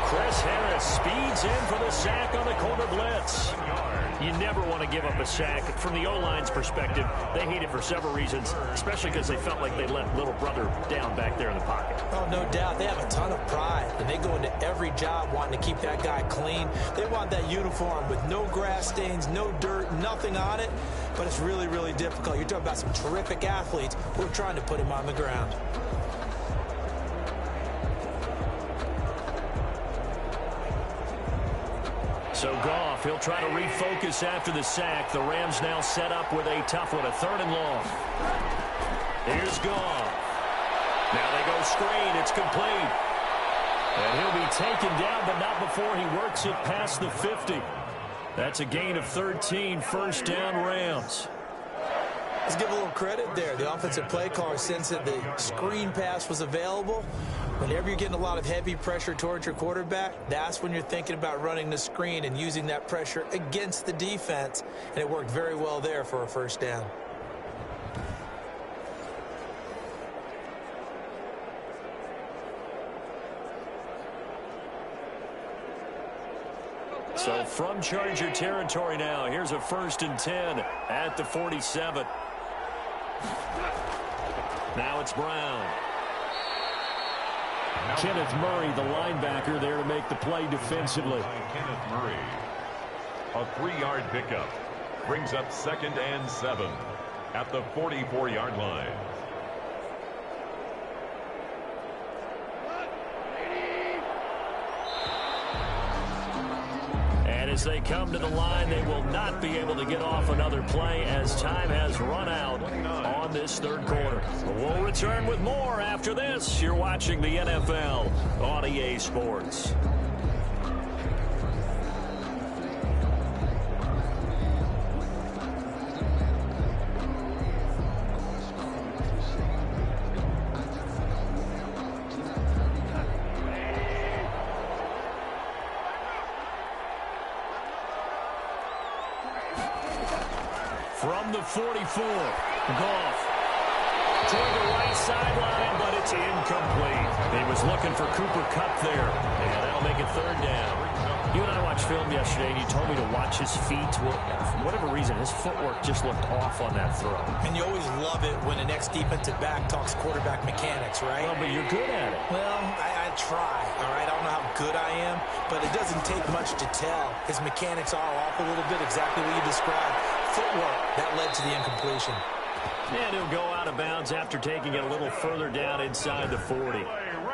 B: Chris Harris speeds in for the sack on the corner blitz. You never want to give up a sack. From the O-line's perspective, they hate it for several reasons, especially because they felt like they let little brother down back there in the pocket.
D: Oh, no doubt. They have a ton of pride, and they go into every job wanting to keep that guy clean. They want that uniform with no grass stains, no dirt, nothing on it, but it's really, really difficult. You're talking about some terrific athletes who are trying to put him on the ground.
B: So Goff, he'll try to refocus after the sack. The Rams now set up with a tough one, a 3rd and long. Here's Goff. Now they go screen. It's complete. And he'll be taken down, but not before he works it past the 50. That's a gain of 13, first down Rams.
D: Let's give a little credit there. The offensive play caller sensed that the screen pass was available. Whenever you're getting a lot of heavy pressure towards your quarterback, that's when you're thinking about running the screen and using that pressure against the defense. And it worked very well there for a first down.
B: So from Charger territory now, here's a 1st and 10 at the 47. Now it's Brown. Kenneth Murray, the linebacker, there to make the play defensively.
A: Kenneth Murray. A 3-yard pickup. Brings up 2nd and 7 at the 44-yard line.
C: And as they come to the line, they will not be able to get off another play as time has run out on this third quarter. We'll return with more after this. You're watching the NFL on EA Sports. From the 44, Goff toward the right sideline, but it's incomplete. He was looking for Cooper Kupp there, and that'll make it third down. You and I watched film yesterday, and you told me to watch his feet. Well, for whatever reason, his footwork just looked off on that throw.
D: And you always love it when an ex-defensive back talks quarterback mechanics, right?
C: Well, but you're good at it.
D: Well, I try, all right? I don't know how good I am, but it doesn't take much to tell. His mechanics are off a little bit, exactly what you described. Footwork, that led to the incompletion.
C: And he'll go out of bounds after taking it a little further down inside the 40.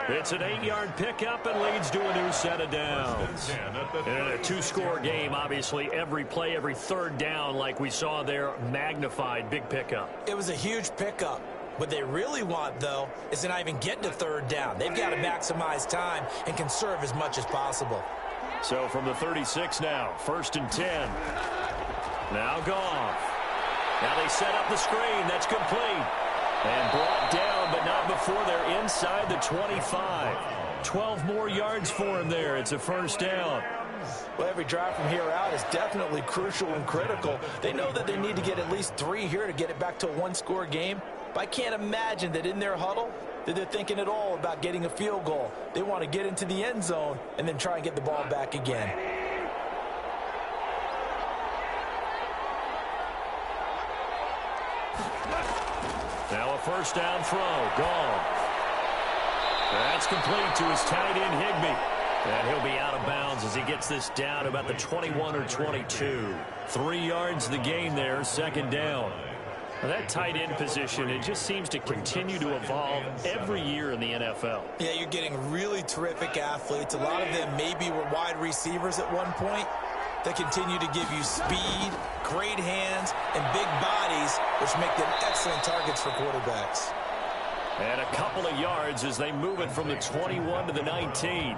C: It's an 8-yard pickup and leads to a new set of downs. In a two-score game, obviously, every play, every third down, like we saw there, magnified, big pickup.
D: It was a huge pickup. What they really want, though, is to not even get to third down. They've got to maximize time and conserve as much as possible.
C: So from the 36 now, 1st and 10. Now Goff. Now they set up the screen. That's complete. And brought down, but not before they're inside the 25. 12 more yards for him there. It's a first down.
D: Well, every drive from here out is definitely crucial and critical. They know that they need to get at least 3 here to get it back to a one-score game. But I can't imagine that in their huddle that they're thinking at all about getting a field goal. They want to get into the end zone and then try and get the ball back again.
C: Now a first down throw. Goff. That's complete to his tight end, Higbee. And he'll be out of bounds as he gets this down about the 21 or 22. 3 yards the gain there, second down. Well, that tight end position, it just seems to continue to evolve every year in the NFL.
D: Yeah, you're getting really terrific athletes. A lot of them maybe were wide receivers at one point. They continue to give you speed, great hands, and big bodies, which make them excellent targets for quarterbacks.
C: And a couple of yards as they move it from the 21 to the 19.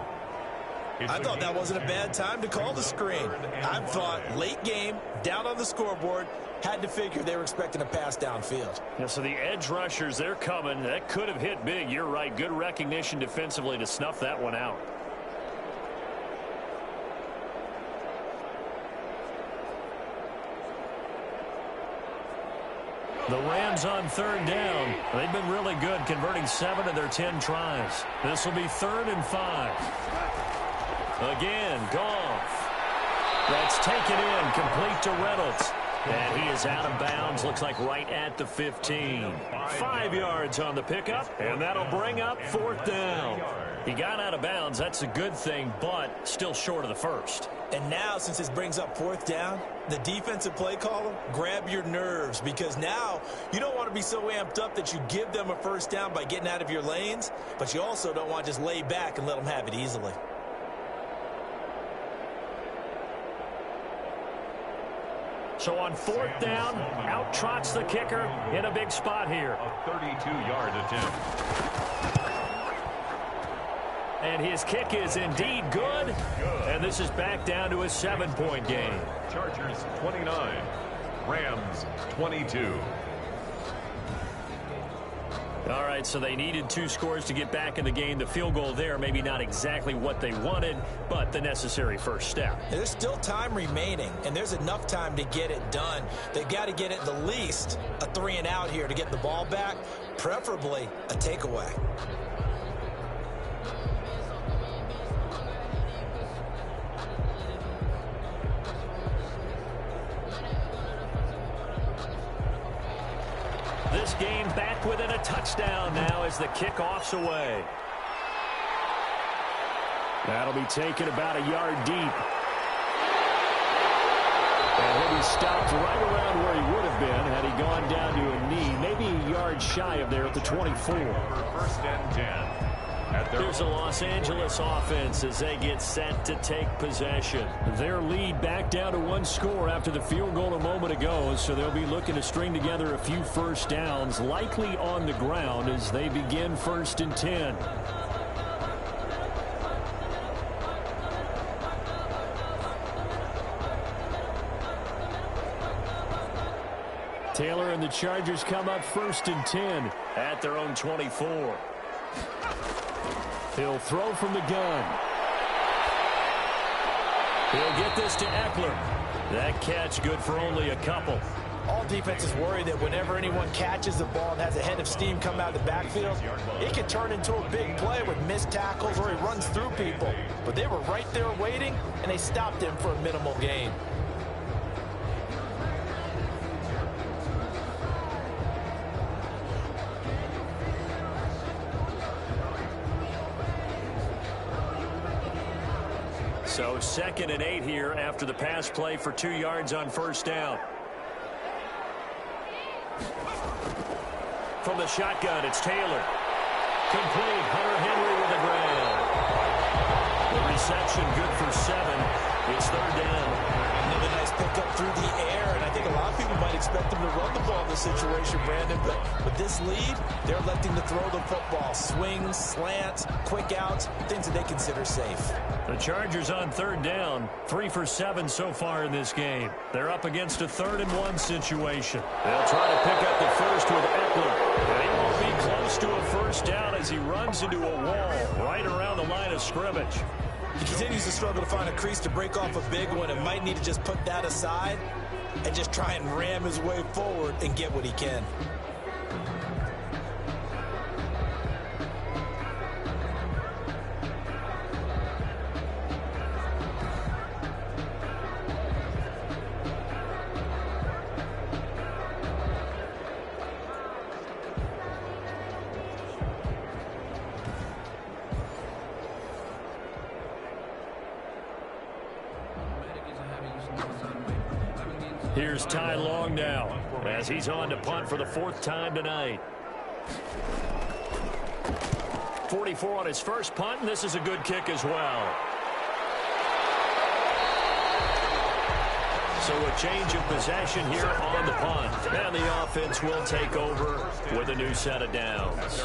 D: I thought that wasn't a bad time to call the screen. I thought late game, down on the scoreboard, had to figure they were expecting a pass downfield.
C: Yeah, so the edge rushers, they're coming. That could have hit big. You're right. Good recognition defensively to snuff that one out. The Rams on third down. They've been really good, converting 7 of their 10 tries. This will be 3rd and 5. Again, Goff. That's taken in, complete to Reynolds. And he is out of bounds, looks like right at the 15. 5 yards on the pickup, and that'll bring up 4th down. He got out of bounds, that's a good thing, but still short of the first.
D: And now, since this brings up 4th down, the defensive play caller, grab your nerves, because now you don't want to be so amped up that you give them a first down by getting out of your lanes, but you also don't want to just lay back and let them have it easily.
C: So on 4th down, out trots the kicker in a big spot here.
A: A 32-yard attempt.
C: And his kick is indeed good. And this is back down to a 7-point game.
A: Chargers 29, Rams 22.
C: All right, so they needed 2 scores to get back in the game. The field goal there, maybe not exactly what they wanted, but the necessary first step.
D: There's still time remaining, and there's enough time to get it done. They've got to get at the least a 3 and out here to get the ball back, preferably a takeaway.
C: This game back within a touchdown now as the kickoff's away. That'll be taken about a yard deep.
B: And he'll be stopped right around where he would have been had he gone down to a knee, maybe a yard shy of there at the 24.
A: First and 10.
C: Here's the Los Angeles offense as they get set to take possession.
B: Their lead back down to one score after the field goal a moment ago, so they'll be looking to string together a few first downs, likely on the ground as they begin 1st and 10. Taylor and the Chargers come up 1st and 10
C: at their own 24.
B: He'll throw from the gun.
C: He'll get this to Eckler. That catch good for only a couple.
D: All defenses worry that whenever anyone catches the ball and has a head of steam come out of the backfield, it can turn into a big play with missed tackles or he runs through people. But they were right there waiting, and they stopped him for a minimal gain.
C: So 2nd and 8 here after the pass play for 2 yards on 1st down. From the shotgun, it's Taylor. Complete. Hunter Henry with the grab. The reception good for 7. It's 3rd down.
D: Another nice pickup through the air, and I think a lot of people might expect them to run the ball in this situation, Brandon, but with this lead, they're electing to throw the football. Swings, slants, quick outs, things that they consider safe.
C: The Chargers on 3rd down, 3 for 7 so far in this game. They're up against a 3rd and 1 situation. They'll try to pick up the first with Eckler. And he won't be close to a first down as he runs into a wall right around the line of scrimmage.
D: He continues to struggle to find a crease to break off a big one and might need to just put that aside and just try and ram his way forward and get what he can.
C: Here's Ty Long now as he's on to punt for the 4th time tonight. 44 on his first punt, and this is a good kick as well. So a change of possession here on the punt. And the offense will take over with a new set of downs.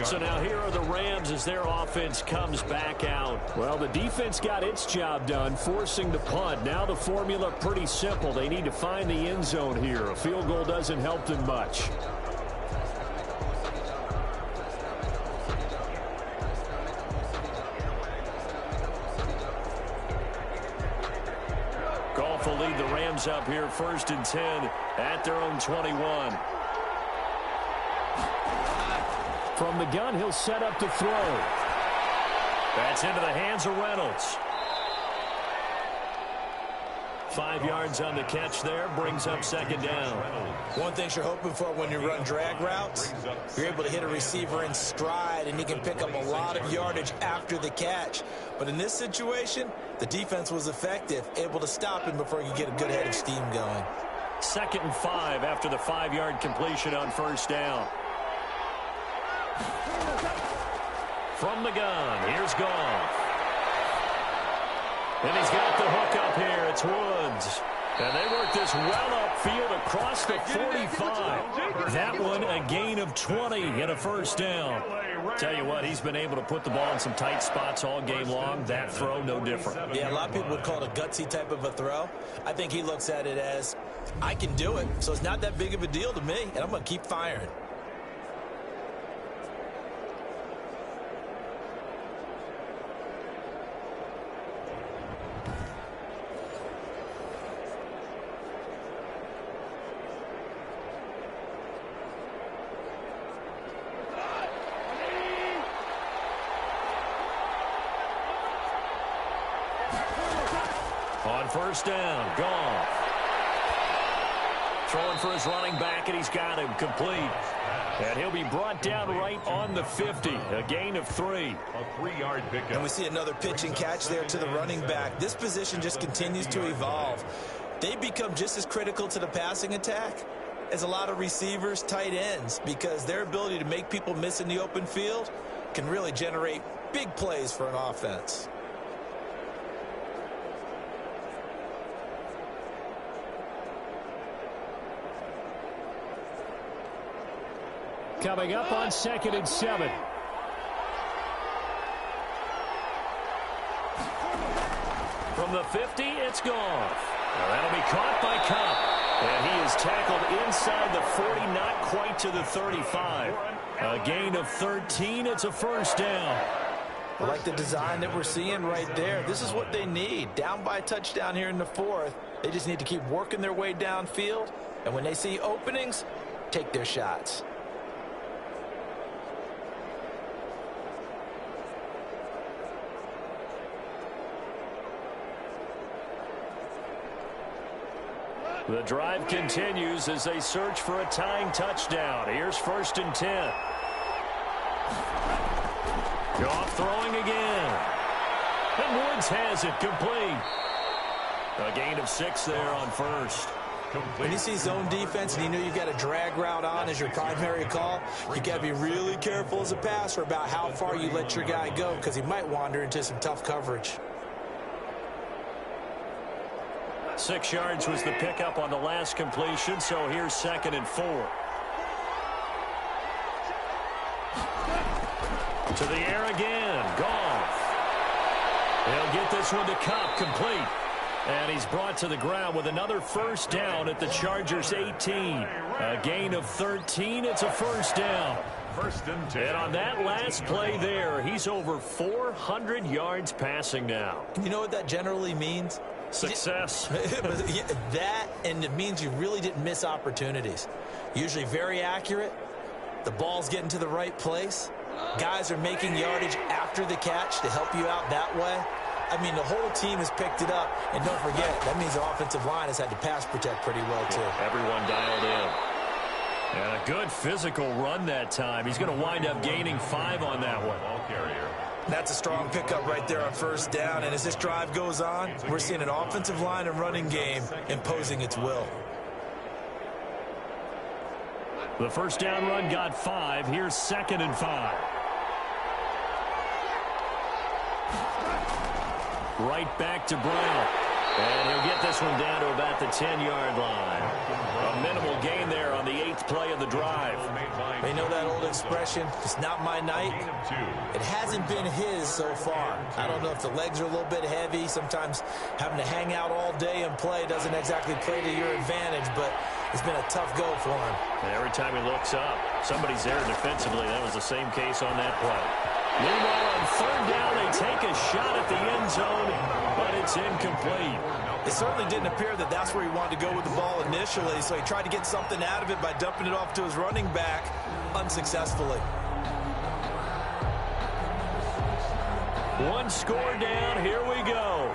C: So now here are the Rams as their offense comes back out.
B: Well, the defense got its job done, forcing the punt. Now the formula pretty simple. They need to find the end zone here. A field goal doesn't help them much.
C: Goff will lead the Rams up here 1st and 10 at their own 21.
B: From the gun, he'll set up to throw.
C: That's into the hands of Reynolds. 5 yards on the catch there, brings up 2nd down.
D: One thing you're hoping for when you run drag routes, you're able to hit a receiver in stride, and he can pick up a lot of yardage after the catch. But in this situation, the defense was effective, able to stop him before he could get a good head of steam going.
C: 2nd and 5 after the 5-yard completion on 1st down. From the gun, here's Goff. And he's got the hook up here. It's Woods. And they work this well upfield across the 45. That one a gain of 20 and a 1st down. Tell you what, he's been able to put the ball in some tight spots all game long. That throw, no different.
D: Yeah, a lot of people would call it a gutsy type of a throw. I think he looks at it as, I can do it, so it's not that big of a deal to me, and I'm going to keep firing.
C: On 1st down, Goff. Throwing for his running back, and he's got him complete. And he'll be brought down right on the 50, a gain of 3.
A: A 3-yard pickup.
D: And we see another pitch and catch there to the running back. This position just continues to evolve. they become just as critical to the passing attack as a lot of receivers, tight ends, because their ability to make people miss in the open field can really generate big plays for an offense.
B: Coming up on 2nd and 7.
C: From the 50, it's Goff. That'll be caught by Cup. And he is tackled inside the 40, not quite to the 35. A gain of 13. It's a first down.
D: I like the design that we're seeing right there. This is what they need. Down by a touchdown here in the 4th. They just need to keep working their way downfield. And when they see openings, take their shots.
C: The drive continues as they search for a tying touchdown. Here's 1st and 10. Goff throwing again. And Woods has it complete. A gain of 6 there on first.
D: When you see zone defense and you know you've got a drag route on as your primary call, you got to be really careful as a passer about how far you let your guy go, because he might wander into some tough coverage.
C: 6 yards was the pickup on the last completion, so here's 2nd and 4. To the air again. Goff. He'll get this one to Cup, complete. And he's brought to the ground with another first down at the Chargers' 18. A gain of 13. It's a first down.
A: 1st and 10.
C: And on that last play there, he's over 400 yards passing now.
D: You know what that generally means?
C: Success.
D: That, and it means you really didn't miss opportunities. Usually very accurate. The ball's getting to the right place. Guys are making yardage after the catch to help you out that way. I mean, the whole team has picked it up. And don't forget, that means the offensive line has had to pass protect pretty well, too.
C: Everyone dialed in. And a good physical run that time. He's going to wind up gaining 5 on that one.
A: Ball carrier.
D: That's a strong pickup right there on first down. And as this drive goes on, we're seeing an offensive line and running game imposing its will.
C: The first down run got 5. Here's 2nd and 5. Right back to Brown. And he'll get this one down to about the 10-yard line. A minimal gain there on the 8th play of the drive.
D: They know that old expression, it's not my night. It hasn't been his so far. I don't know if the legs are a little bit heavy. Sometimes having to hang out all day and play doesn't exactly play to your advantage, but it's been a tough go for him.
C: And every time he looks up, somebody's there defensively. That was the same case on that play. Meanwhile, on 3rd down, they take a shot at the end zone, but it's incomplete.
D: It certainly didn't appear that that's where he wanted to go with the ball initially, so he tried to get something out of it by dumping it off to his running back unsuccessfully.
C: One score down. Here we go.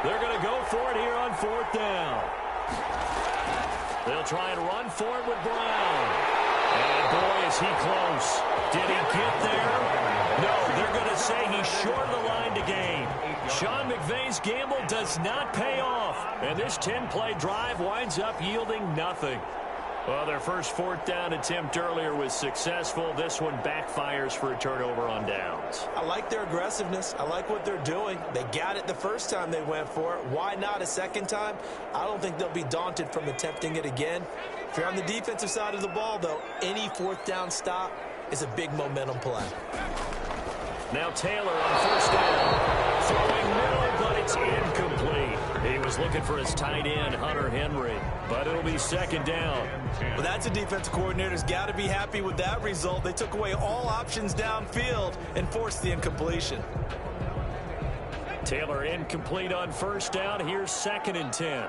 C: They're going to go for it here on 4th down. They'll try and run for it with Brown. And boy, is he close. Did he get there? No, they're going to say he's short of the line to gain. Sean McVay's gamble does not pay off. And this 10-play drive winds up yielding nothing. Well, their first 4th down attempt earlier was successful. This one backfires for a turnover on downs.
D: I like their aggressiveness. I like what they're doing. They got it the first time they went for it. Why not a second time? I don't think they'll be daunted from attempting it again. If you're on the defensive side of the ball, though, any 4th down stop is a big momentum play.
C: Now Taylor on 1st down. Throwing middle, but it's incomplete. He was looking for his tight end, Hunter Henry, but it'll be 2nd down.
D: Well, that's a defensive coordinator's got to be happy with that result. They took away all options downfield and forced the incompletion.
C: Taylor incomplete on 1st down. Here's 2nd and 10.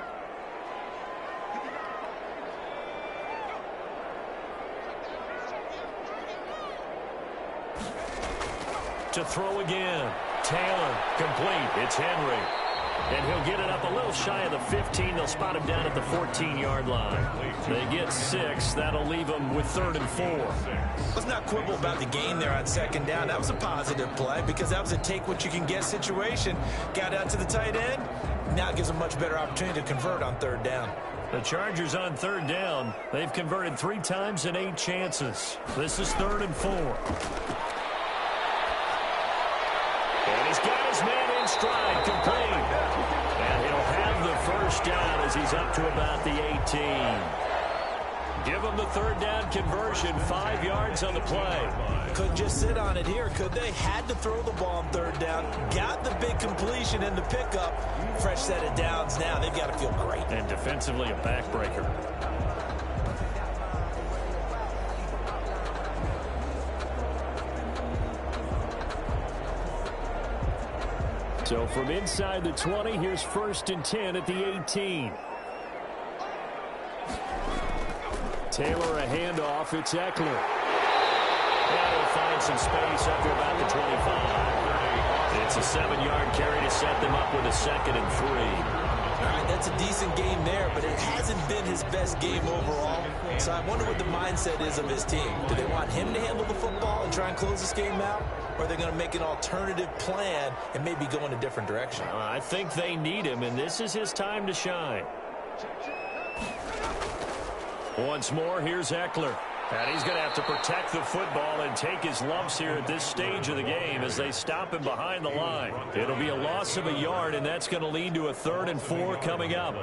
C: To throw again. Taylor, complete. It's Henry. And he'll get it up a little shy of the 15. They'll spot him down at the 14-yard line. They get 6. That'll leave them with 3rd and 4.
D: Let's not quibble about the gain there on 2nd down. That was a positive play because that was a take-what-you-can-get situation. Got out to the tight end, Now it gives them much better opportunity to convert on third down.
C: The Chargers on third down. They've converted 3 times in 8 chances. This is 3rd and 4. And he's got his man in stride, complete. And he'll have the first down as he's up to about the 18. Give him the third down conversion, 5 yards on the play.
D: Couldn't just sit on it here, could they? Had to throw the ball on third down. Got the big completion in the pickup. Fresh set of downs now. They've got to feel great.
C: And defensively, a backbreaker.
B: So from inside the 20, here's 1st and 10 at the 18. Taylor a handoff. It's Eckler.
C: Now they'll find some space up to about the 25. It's a 7-yard carry to set them up with a 2nd and 3.
D: All right, that's a decent game there, but it hasn't been his best game overall. So I wonder what the mindset is of his team. Do they want him to handle the football and try and close this game out? Or are they going to make an alternative plan and maybe go in a different direction?
C: I think they need him, and this is his time to shine. Once more, here's Eckler. And he's going to have to protect the football and take his lumps here at this stage of the game as they stop him behind the line. It'll be a loss of a yard, and that's going to lead to a 3rd and 4 coming up.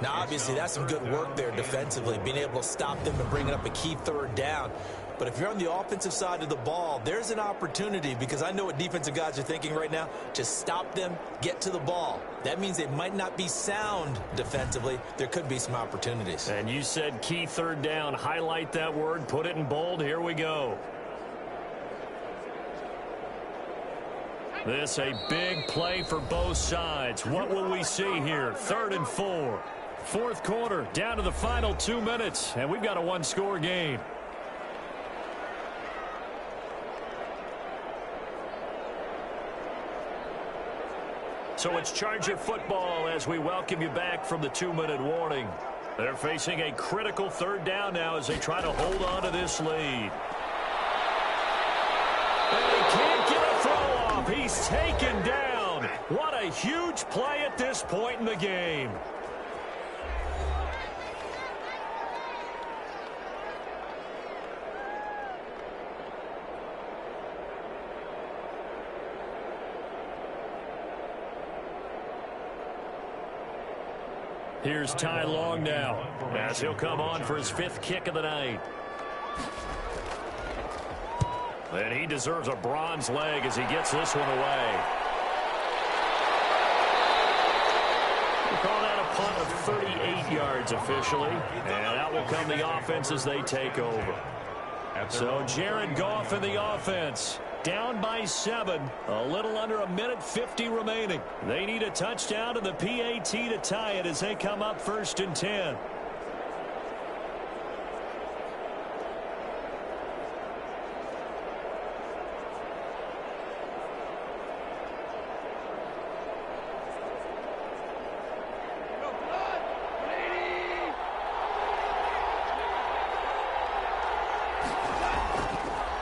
D: Now, obviously, that's some good work there defensively, being able to stop them and bringing up a key third down. But if you're on the offensive side of the ball, there's an opportunity, because I know what defensive guys are thinking right now. Just stop them, get to the ball. That means they might not be sound defensively. There could be some opportunities.
C: And you said key third down. Highlight that word. Put it in bold. Here we go. This a big play for both sides. What will we see here? 3rd and 4. 4th quarter, down to the final 2 minutes, and we've got a 1-score game. So it's Charger football as we welcome you back from the 2-minute warning. They're facing a critical 3rd down now as they try to hold on to this lead. And he can't get a throw off. He's taken down. What a huge play at this point in the game. Here's Ty Long now as he'll come on for his 5th kick of the night. And he deserves a bronze leg as he gets this one away. We'll call that a punt of 38 yards officially. And out will come the offense as they take over. So Jared Goff in the offense. Down by 7. A little under 1:50 remaining. They need a touchdown to the PAT to tie it as they come up 1st and 10.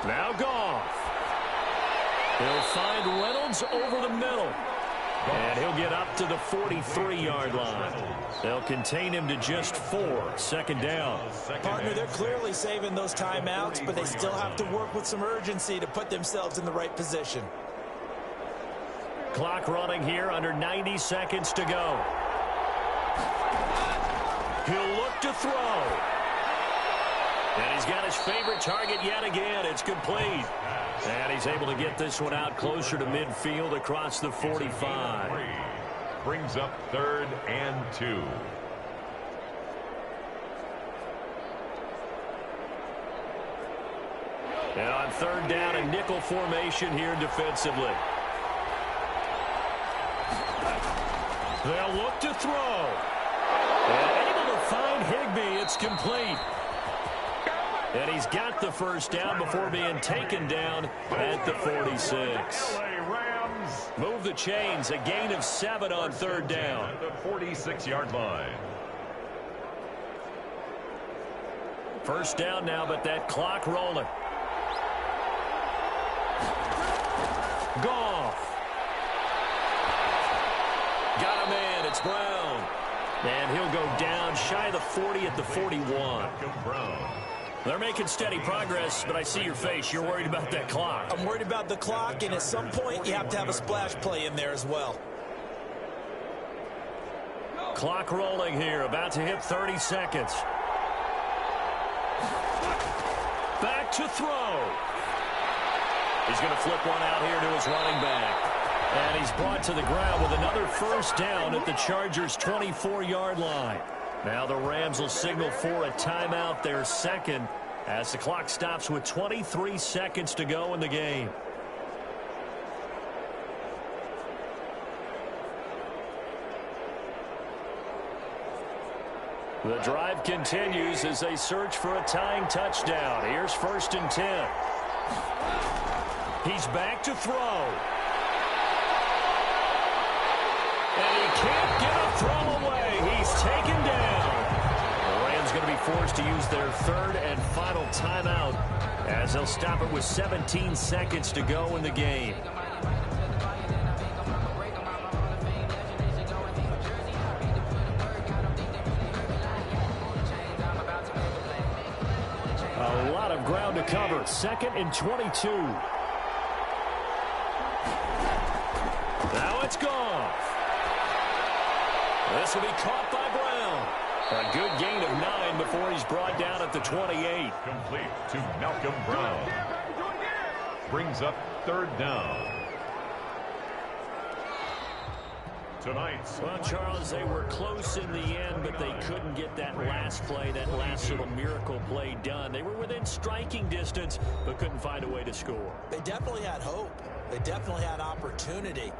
C: Now Goff. He'll find Reynolds over the middle. And he'll get up to the 43-yard line. They'll contain him to just 4. 2nd down.
D: Partner, they're clearly saving those timeouts, but they still have to work with some urgency to put themselves in the right position.
C: Clock running here, under 90 seconds to go. He'll look to throw. And he's got his favorite target yet again. It's complete. And he's able to get this one out closer to midfield across the 45.
A: Brings up 3rd and 2.
C: And on 3rd down, a nickel formation here defensively. They'll look to throw. And able to find Higbee. It's complete. And he's got the first down before being taken down at the 46. Move the chains. A gain of 7 on 3rd down.
A: The 46-yard line.
C: First down now, but that clock rolling. Goff. Got a man. It's Brown. And he'll go down shy of the 40 at the 41. They're making steady progress, but I see your face. You're worried about that clock.
D: I'm worried about the clock, and at some point, you have to have a splash play in there as well.
C: Clock rolling here, about to hit 30 seconds. Back to throw. He's going to flip one out here to his running back. And he's brought to the ground with another first down at the Chargers' 24-yard line. Now the Rams will signal for a timeout, their second, as the clock stops with 23 seconds to go in the game. The drive continues as they search for a tying touchdown. Here's 1st and 10. He's back to throw. And he can't get a throw away. He's taken down. The Rams going to be forced to use their third and final timeout as they'll stop it with 17 seconds to go in the game. A lot of ground to cover. 2nd and 22. Now it's gone. This will be caught by Brown. A good gain of 9 before he's brought down at the 28.
A: Complete to Malcolm Brown. Brings up 3rd down. Tonight's.
C: Well, Charles, they were close in the end, but they couldn't get that last play, that last little miracle play done. They were within striking distance, but couldn't find a way to score.
D: They definitely had hope. They definitely had opportunity.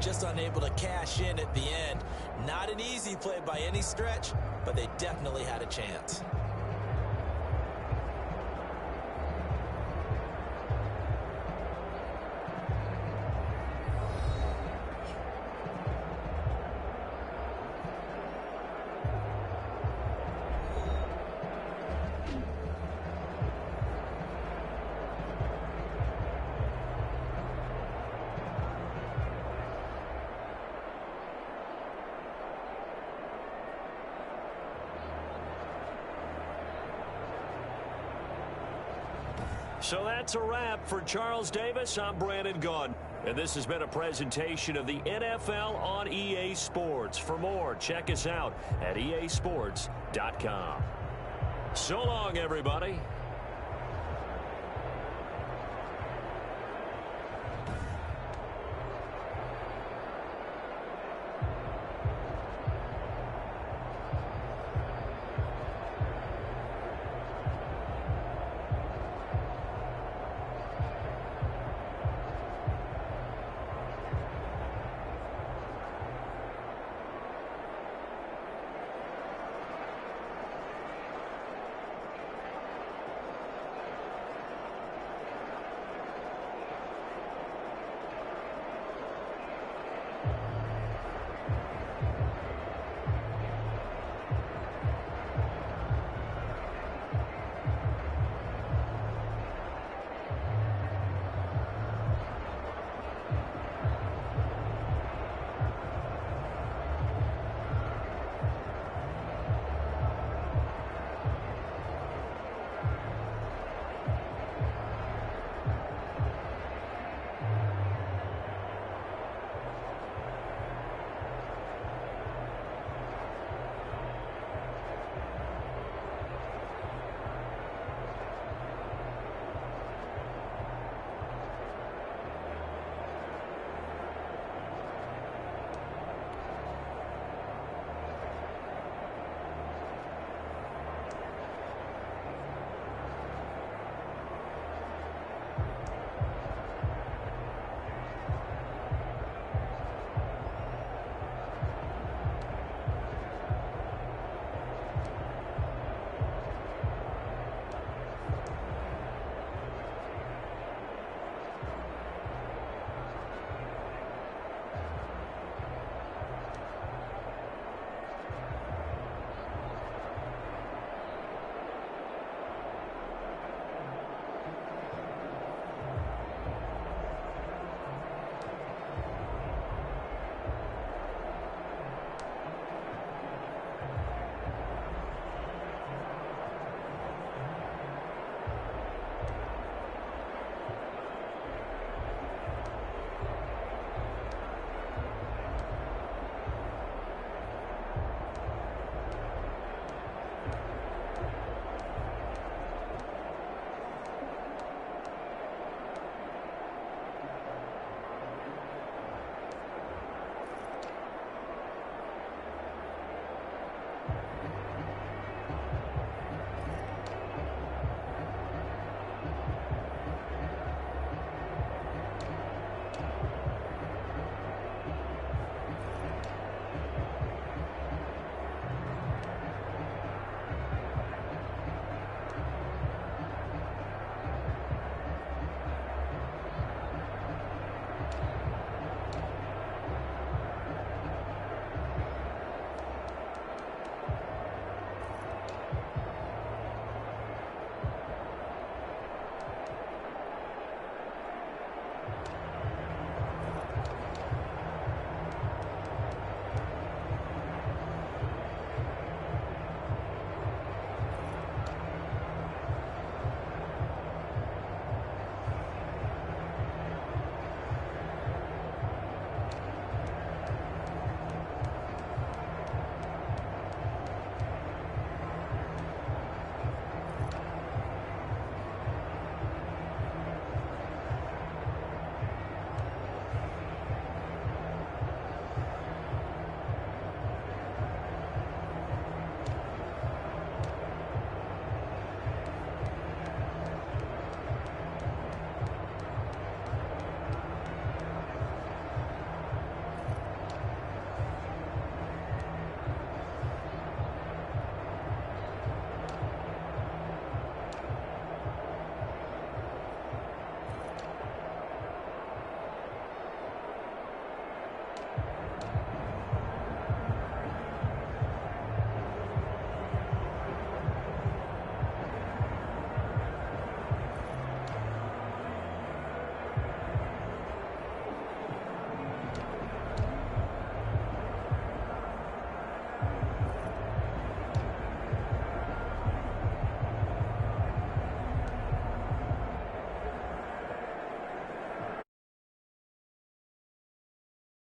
D: Just unable to cash in at the end. Not an easy play by any stretch, but they definitely had a chance.
C: So that's a wrap for Charles Davis. I'm Brandon Gaudin, and this has been a presentation of the NFL on EA Sports. For more, check us out at easports.com. So long, everybody.